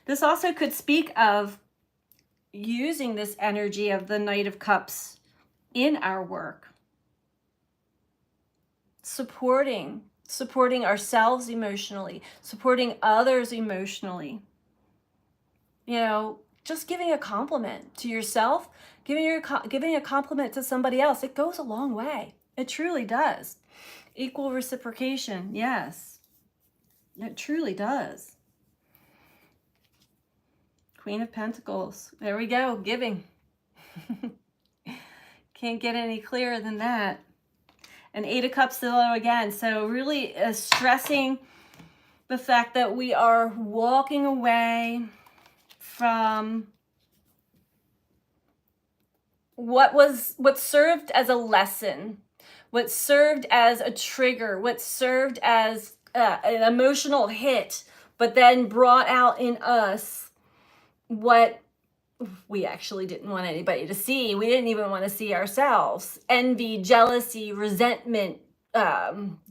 This also could speak of using this energy of the Knight of Cups in our work. Supporting ourselves emotionally, supporting others emotionally. You know, just giving a compliment to yourself, giving a compliment to somebody else, it goes a long way. It truly does. Equal reciprocation, yes. It truly does. Queen of Pentacles. There we go, giving. Can't get any clearer than that. And Eight of Cups below again. So really stressing the fact that we are walking away from what served as a lesson, what served as a trigger, what served as an emotional hit, but then brought out in us what we actually didn't want anybody to see. We didn't even want to see ourselves. Envy, jealousy, resentment,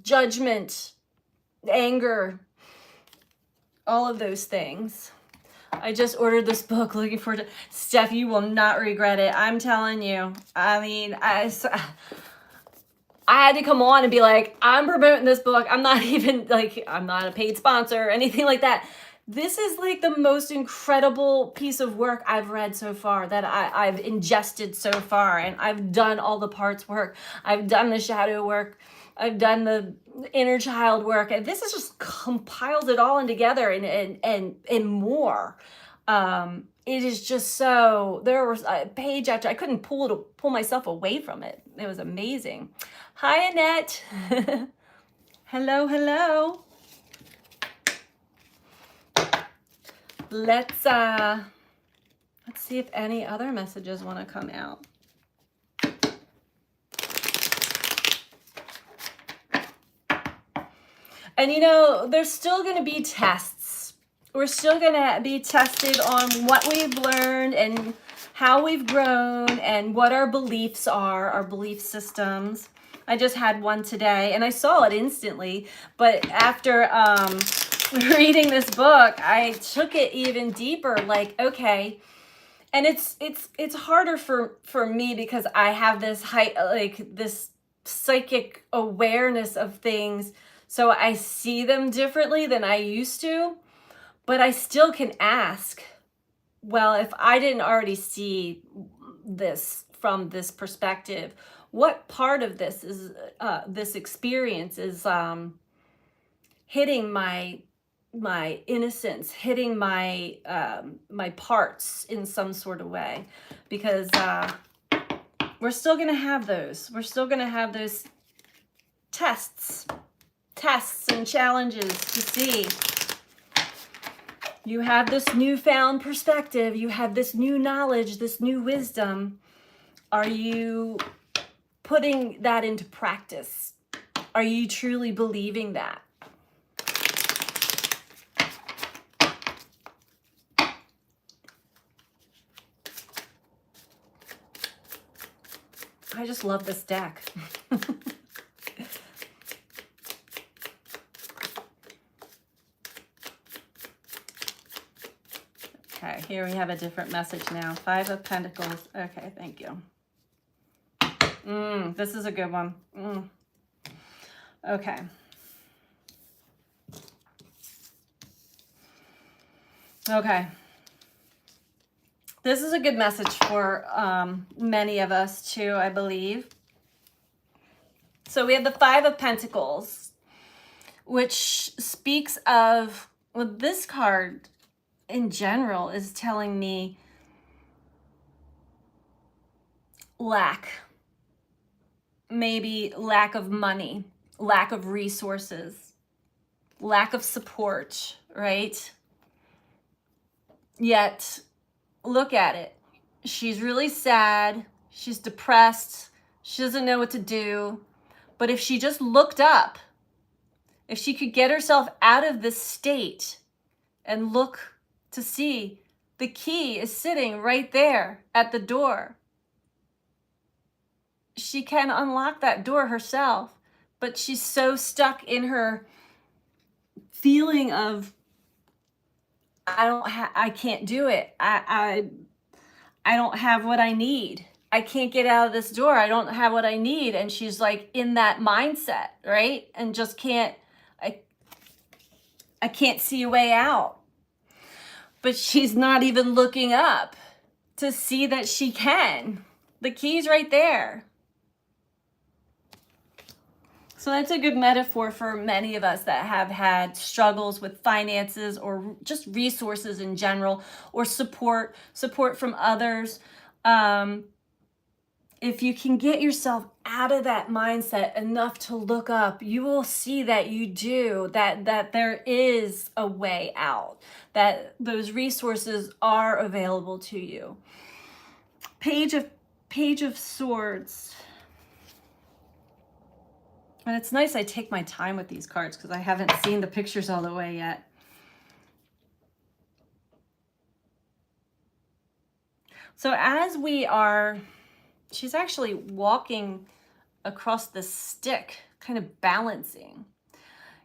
judgment, anger, all of those things. I just ordered this book, looking forward to Steph, you will not regret it. I'm telling you. I mean, I had to come on and be like, I'm promoting this book. I'm not even like, I'm not a paid sponsor or anything like that. This is like the most incredible piece of work I've read so far, that I've ingested so far. And I've done all the parts work. I've done the shadow work. I've done the inner child work. And this has just compiled it all in together and more. It is just so, there was a page after, I couldn't pull myself away from it. It was amazing. Hi, Annette. Hello, hello. Let's see if any other messages want to come out. And you know, there's still going to be tests. We're still going to be tested on what we've learned and how we've grown and what our beliefs are, our belief systems. I just had one today and I saw it instantly, but after reading this book, I took it even deeper, like, okay. And it's harder for me because I have this this psychic awareness of things. So I see them differently than I used to, but I still can ask, well, if I didn't already see this from this perspective, what part of this is this experience is hitting my innocence, hitting my my parts in some sort of way? Because we're still gonna have those. We're still gonna have those tests and challenges to see. You have this newfound perspective. You have this new knowledge, this new wisdom. Are you putting that into practice? Are you truly believing that? I just love this deck. Okay, here we have a different message now. Five of Pentacles. Okay, thank you. This is a good one. Okay. Okay. This is a good message for many of us too, I believe. So we have the Five of Pentacles, which speaks of, well, this card in general is telling me lack. Maybe lack of money, lack of resources, lack of support, right? Yet, look at it. She's really sad. She's depressed. She doesn't know what to do. But if she just looked up, if she could get herself out of this state and look to see The key is sitting right there at the door. She can unlock that door herself, but she's so stuck in her feeling of, I can't do it. I don't have what I need. I can't get out of this door. I don't have what I need. And she's like in that mindset, right? And just I can't see a way out. But she's not even looking up to see that she can. The key's right there. So that's a good metaphor for many of us that have had struggles with finances or just resources in general, or support from others. If you can get yourself out of that mindset enough to look up, you will see that you do, that there is a way out, that those resources are available to you. Page of Swords. And it's nice I take my time with these cards because I haven't seen the pictures all the way yet. So as we are, she's actually walking across the stick, kind of balancing.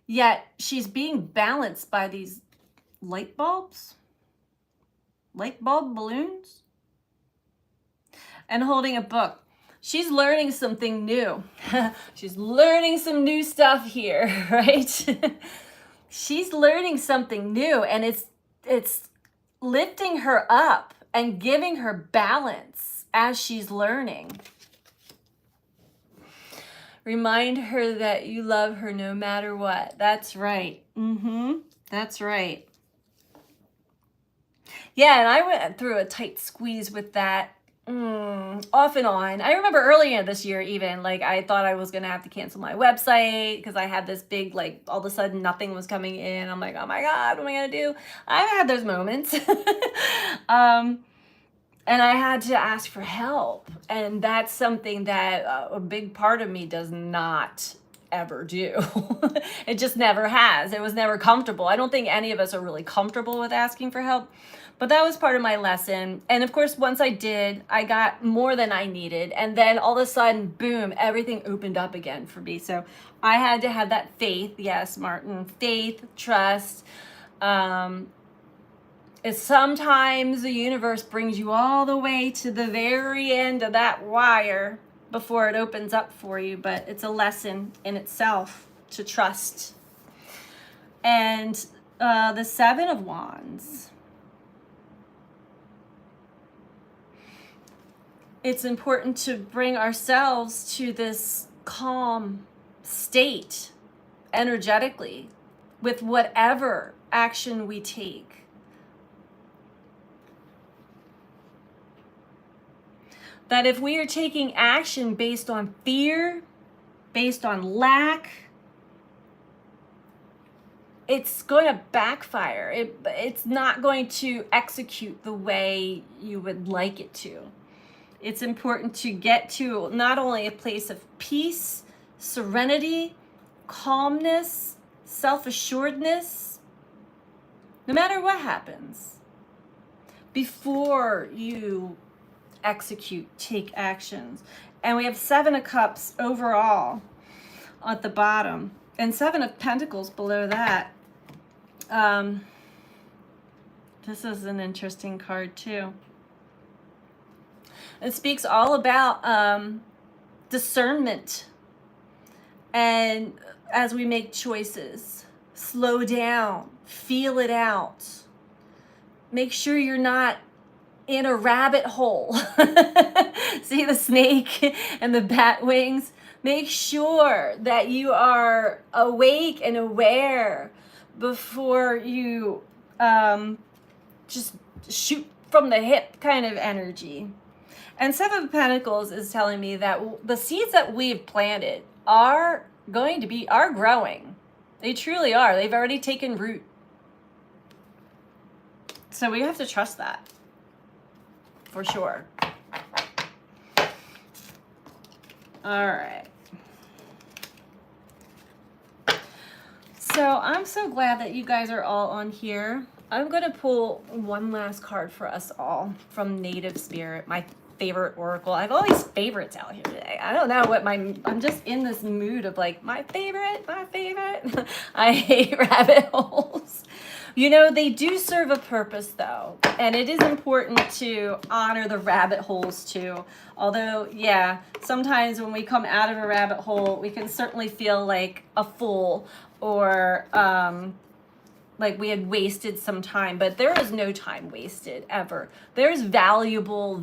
Yet she's being balanced by these light bulb balloons, and holding a book. She's learning something new. She's learning some new stuff here, right? She's learning something new, and it's lifting her up and giving her balance as she's learning. Remind her that you love her no matter what. That's right. That's right. Yeah, and I went through a tight squeeze with that. Off and on. I remember earlier this year, even, like, I thought I was gonna have to cancel my website because I had this big, like, all of a sudden nothing was coming in. I'm like, oh my God, what am I gonna do? I've had those moments. And I had to ask for help. And that's something that a big part of me does not ever do. It just never has. It was never comfortable. I don't think any of us are really comfortable with asking for help. But that was part of my lesson. And of course, once I did, I got more than I needed. And then all of a sudden, boom, everything opened up again for me. So I had to have that faith. Yes, Martin, faith, trust. Is sometimes the universe brings you all the way to the very end of that wire before it opens up for you. But it's a lesson in itself to trust. And the Seven of Wands. It's important to bring ourselves to this calm state energetically with whatever action we take. That if we are taking action based on fear, based on lack, it's going to backfire. It's not going to execute the way you would like it to. It's important to get to not only a place of peace, serenity, calmness, self-assuredness, no matter what happens, before you execute, take actions. And we have Seven of Cups overall at the bottom, and Seven of Pentacles below that. This is an interesting card too. It speaks all about discernment. And as we make choices, slow down, feel it out. Make sure you're not in a rabbit hole. See the snake and the bat wings? Make sure that you are awake and aware before you just shoot from the hip kind of energy. And Seven of Pentacles is telling me that the seeds that we've planted are growing. They truly are. They've already taken root. So we have to trust that, for sure. All right. So I'm so glad that you guys are all on here. I'm going to pull one last card for us all from Native Spirit, my favorite oracle. I have all these favorites out here today. I don't know what I'm just in this mood of like, my favorite. I hate rabbit holes. You know, they do serve a purpose though, and it is important to honor the rabbit holes too. Although, yeah, sometimes when we come out of a rabbit hole, we can certainly feel like a fool or, like we had wasted some time, but there is no time wasted ever. There's valuable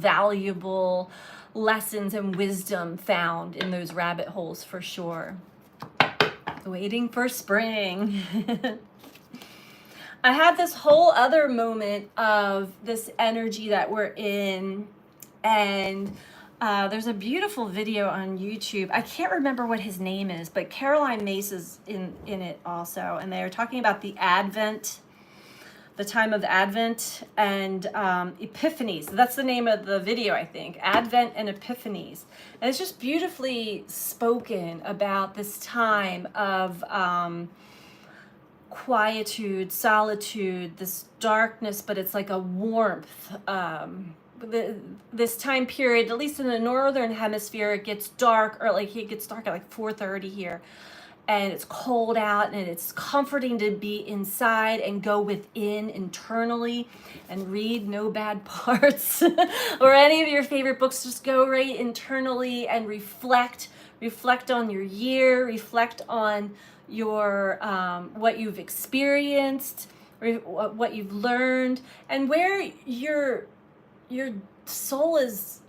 lessons and wisdom found in those rabbit holes for sure. Waiting for spring. I had this whole other moment of this energy that we're in, and there's a beautiful video on YouTube. I can't remember what his name is, but Caroline Mace is in it also. And they're talking about the Advent, the time of Advent and Epiphanies. That's the name of the video, I think. Advent and Epiphanies. And it's just beautifully spoken about this time of quietude, solitude, this darkness, but it's like a warmth. This time period, at least in the northern hemisphere, it gets dark, or like it gets dark at like 4:30 here, and it's cold out, and it's comforting to be inside and go within internally and read no bad parts or any of your favorite books. Just go right internally and reflect on your year, reflect on your what you've experienced, what you've learned, and where your soul is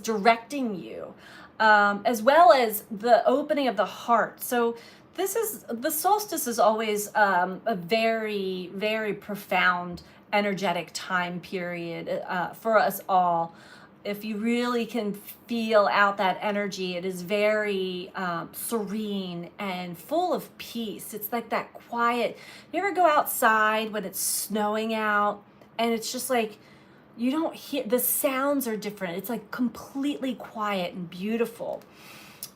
directing you, as well as the opening of the heart. So the solstice is always a very, very profound energetic time period for us all. If you really can feel out that energy, it is very serene and full of peace. It's like that quiet. You ever go outside when it's snowing out and it's just like, you don't hear, the sounds are different. It's like completely quiet and beautiful.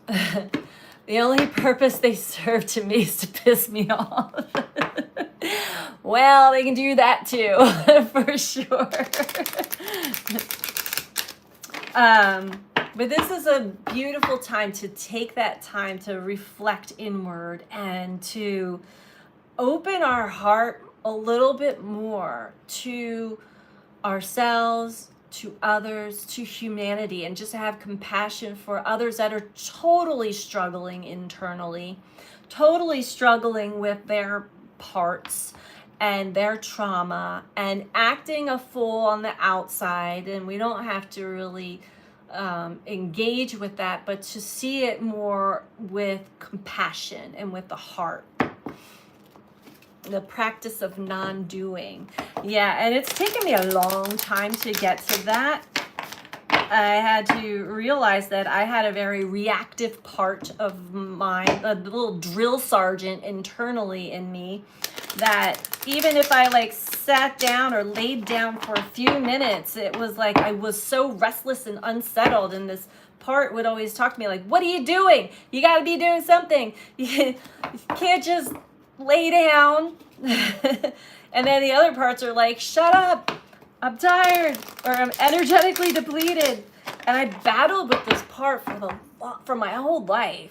The only purpose they serve to me is to piss me off. Well, they can do that too, for sure. But this is a beautiful time to take that time to reflect inward and to open our heart a little bit more to ourselves, to others, to humanity, and just have compassion for others that are totally struggling internally, totally struggling with their parts and their trauma and acting a fool on the outside. And we don't have to really engage with that, but to see it more with compassion and with the heart. The practice of non-doing. Yeah, and it's taken me a long time to get to that. I had to realize that I had a very reactive part of a little drill sergeant internally in me, that even if I like sat down or laid down for a few minutes, it was like I was so restless and unsettled, and this part would always talk to me like, what are you doing? You got to be doing something. You can't just lay down. And then the other parts are like, shut up, I'm tired, or I'm energetically depleted. And I battled with this part for my whole life.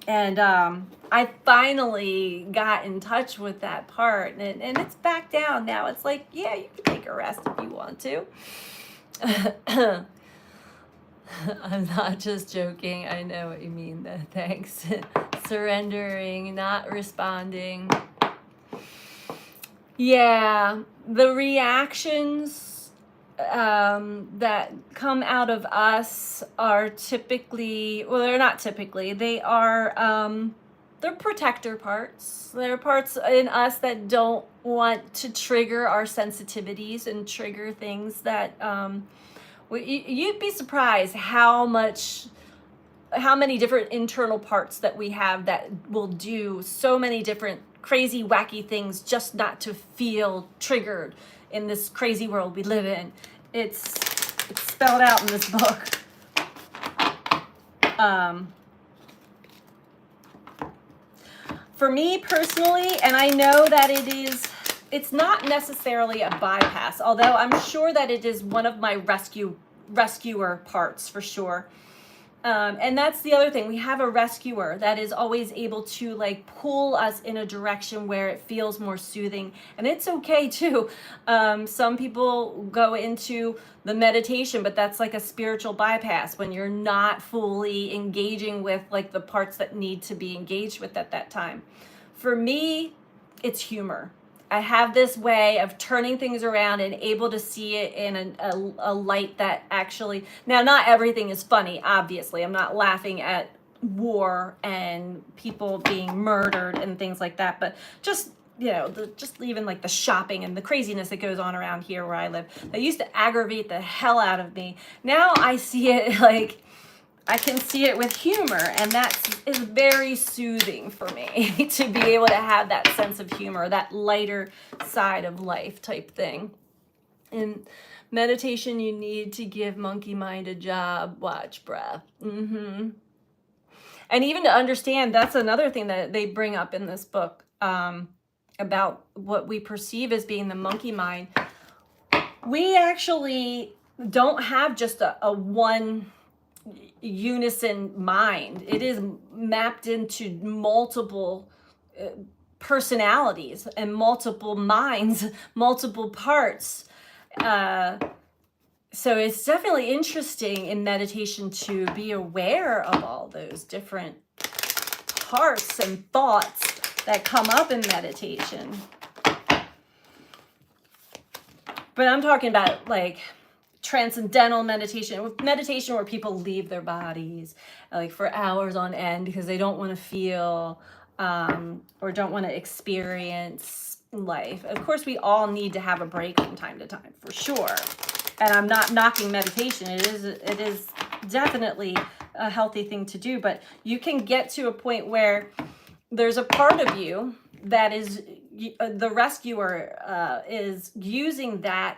And I finally got in touch with that part, and it's back down now. It's like, yeah, you can take a rest if you want to. I'm not just joking. I know what you mean. Thanks. Surrendering, not responding. Yeah, the reactions that come out of us are typically, well, they're not typically, they are, they're protector parts. They're parts in us that don't want to trigger our sensitivities and trigger things that, you'd be surprised how many different internal parts that we have that will do so many different crazy, wacky things just not to feel triggered in this crazy world we live in. It's spelled out in this book. For me personally, and I know that it is it's not necessarily a bypass, although I'm sure that it is one of my rescuer parts for sure. And that's the other thing. We have a rescuer that is always able to like pull us in a direction where it feels more soothing. And it's okay too. Some people go into the meditation, but that's like a spiritual bypass when you're not fully engaging with like the parts that need to be engaged with at that time. For me, it's humor. I have this way of turning things around and able to see it in a light that actually, now not everything is funny, obviously. I'm not laughing at war and people being murdered and things like that, but just, you know, just even like the shopping and the craziness that goes on around here where I live, that used to aggravate the hell out of me. Now I see it like, I can see it with humor, and that is very soothing for me to be able to have that sense of humor, that lighter side of life type thing. In meditation, you need to give monkey mind a job. Watch breath. And even to understand, that's another thing that they bring up in this book about what we perceive as being the monkey mind. We actually don't have just a one unison mind. It is mapped into multiple personalities and multiple minds, multiple parts. So it's definitely interesting in meditation to be aware of all those different parts and thoughts that come up in meditation. But I'm talking about like transcendental meditation where people leave their bodies like for hours on end because they don't want to feel or don't want to experience life. Of course, we all need to have a break from time to time, for sure. And I'm not knocking meditation. It is definitely a healthy thing to do, but you can get to a point where there's a part of you that is the rescuer is using that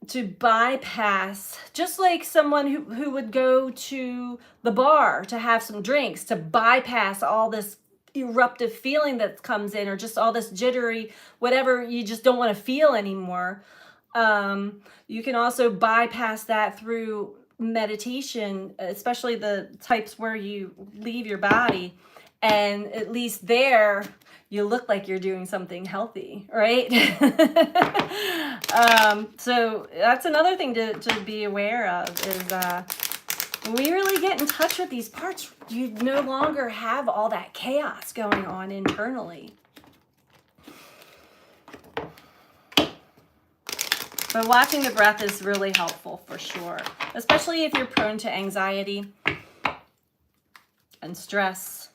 to bypass, just like someone who would go to the bar to have some drinks, to bypass all this eruptive feeling that comes in, or just all this jittery, whatever you just don't want to feel anymore. You can also bypass that through meditation, especially the types where you leave your body, and at least there you look like you're doing something healthy, right? So that's another thing to be aware of is when we really get in touch with these parts, you no longer have all that chaos going on internally. But watching the breath is really helpful for sure, especially if you're prone to anxiety and stress.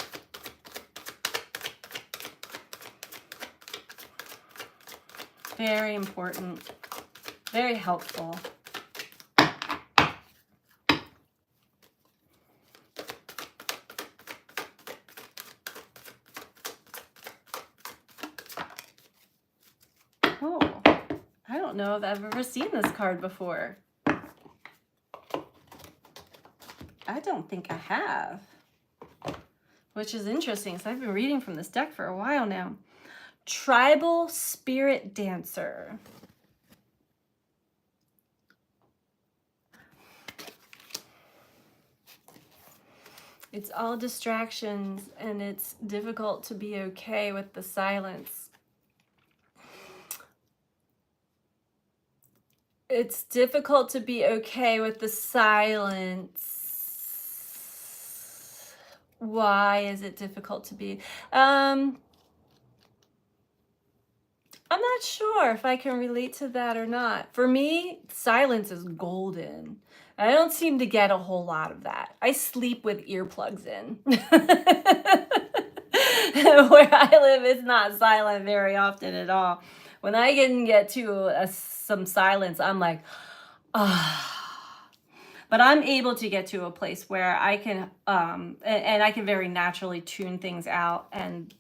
Very important, very helpful. Oh, I don't know if I've ever seen this card before. I don't think I have, which is interesting because I've been reading from this deck for a while now. Tribal Spirit Dancer. It's all distractions, and it's difficult to be okay with the silence. It's difficult to be okay with the silence. Why is it difficult to be? I'm not sure if I can relate to that or not. For me, silence is golden. I don't seem to get a whole lot of that. I sleep with earplugs in. Where I live, it's not silent very often at all. When I can get to some silence, I'm like, ah. But I'm able to get to a place where I can, and I can very naturally tune things out, and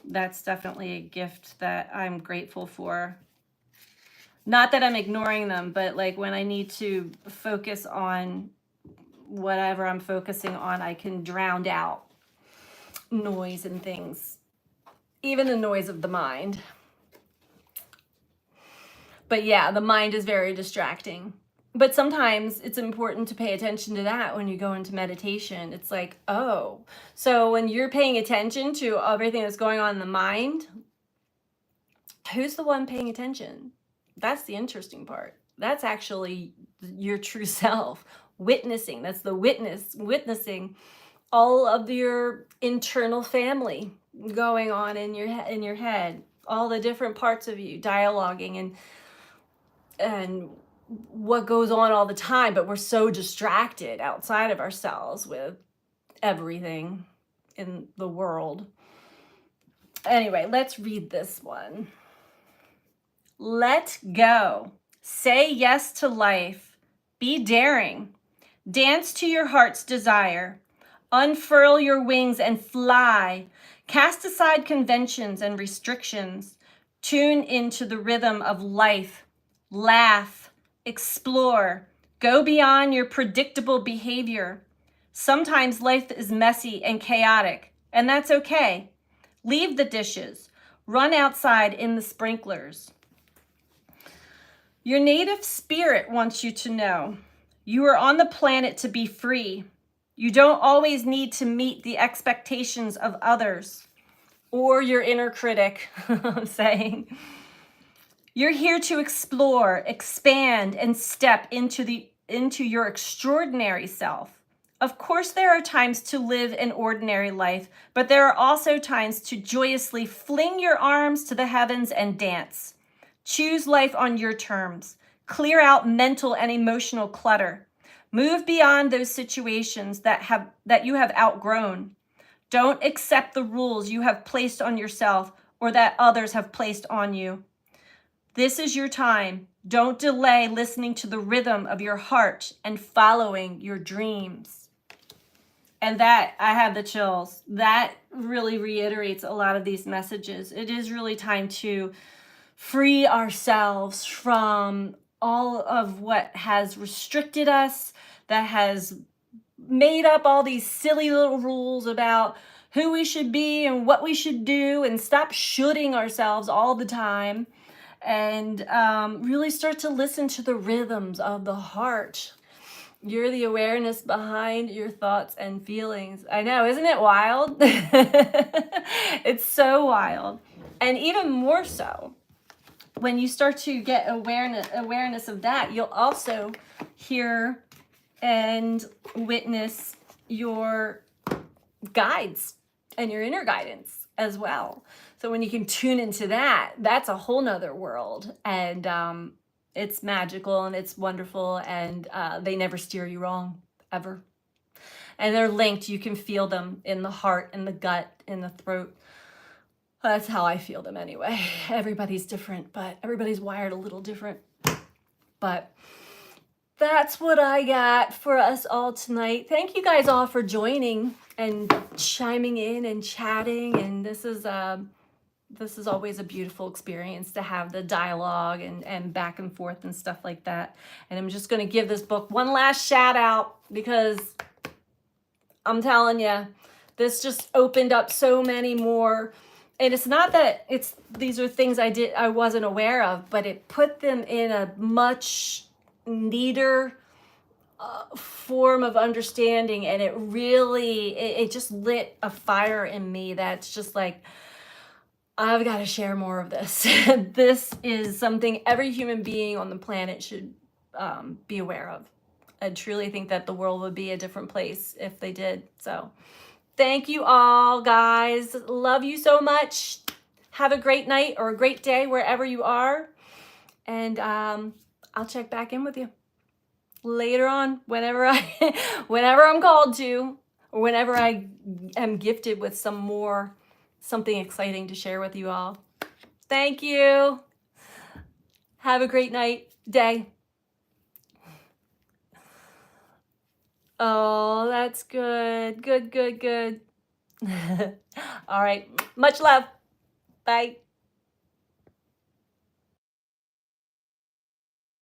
that's definitely a gift that I'm grateful for. Not that I'm ignoring them, but like when I need to focus on whatever I'm focusing on, I can drown out noise and things, even the noise of the mind. But yeah, the mind is very distracting. But sometimes it's important to pay attention to that when you go into meditation. It's like, oh, so when you're paying attention to everything that's going on in the mind, who's the one paying attention? That's the interesting part. That's actually your true self witnessing. That's the witnessing all of your internal family going on in your head, all the different parts of you dialoguing and what goes on all the time, but we're so distracted outside of ourselves with everything in the world. Anyway, let's read this one. Let go. Say yes to life. Be daring. Dance to your heart's desire. Unfurl your wings and fly. Cast aside conventions and restrictions. Tune into the rhythm of life. Laugh. Explore. Go beyond your predictable behavior. Sometimes life is messy and chaotic, and that's okay. Leave the dishes. Run outside in the sprinklers. Your native spirit wants you to know you are on the planet to be free. You don't always need to meet the expectations of others or your inner critic, I'm saying. You're here to explore, expand, and step into your extraordinary self. Of course, there are times to live an ordinary life, but there are also times to joyously fling your arms to the heavens and dance. Choose life on your terms. Clear out mental and emotional clutter. Move beyond those situations that you have outgrown. Don't accept the rules you have placed on yourself or that others have placed on you. This is your time. Don't delay listening to the rhythm of your heart and following your dreams. And that, I have the chills. That really reiterates a lot of these messages. It is really time to free ourselves from all of what has restricted us, that has made up all these silly little rules about who we should be and what we should do, and stop shoulding ourselves all the time, and really start to listen to the rhythms of the heart. You're the awareness behind your thoughts and feelings. I know, isn't it wild? It's so wild. And even more so, when you start to get awareness of that, you'll also hear and witness your guides and your inner guidance as well. So when you can tune into that, that's a whole nother world. And it's magical and it's wonderful, and they never steer you wrong, ever. And they're linked. You can feel them in the heart, in the gut, in the throat. That's how I feel them anyway. Everybody's different, but everybody's wired a little different. But that's what I got for us all tonight. Thank you guys all for joining and chiming in and chatting. And this is always a beautiful experience to have the dialogue and back and forth and stuff like that. And I'm just going to give this book one last shout out, because I'm telling you, this just opened up so many more. And it's not that these are things I wasn't aware of, but it put them in a much neater form of understanding. And it really, it just lit a fire in me that's just like, I've got to share more of this. This is something every human being on the planet should be aware of. I truly think that the world would be a different place if they did. So thank you all, guys. Love you so much. Have a great night or a great day wherever you are. And I'll check back in with you later on whenever I'm called to, or whenever I am gifted with something exciting to share with you all. Thank you. Have a great night, day. Oh, that's good. Good. All right. Much love. Bye.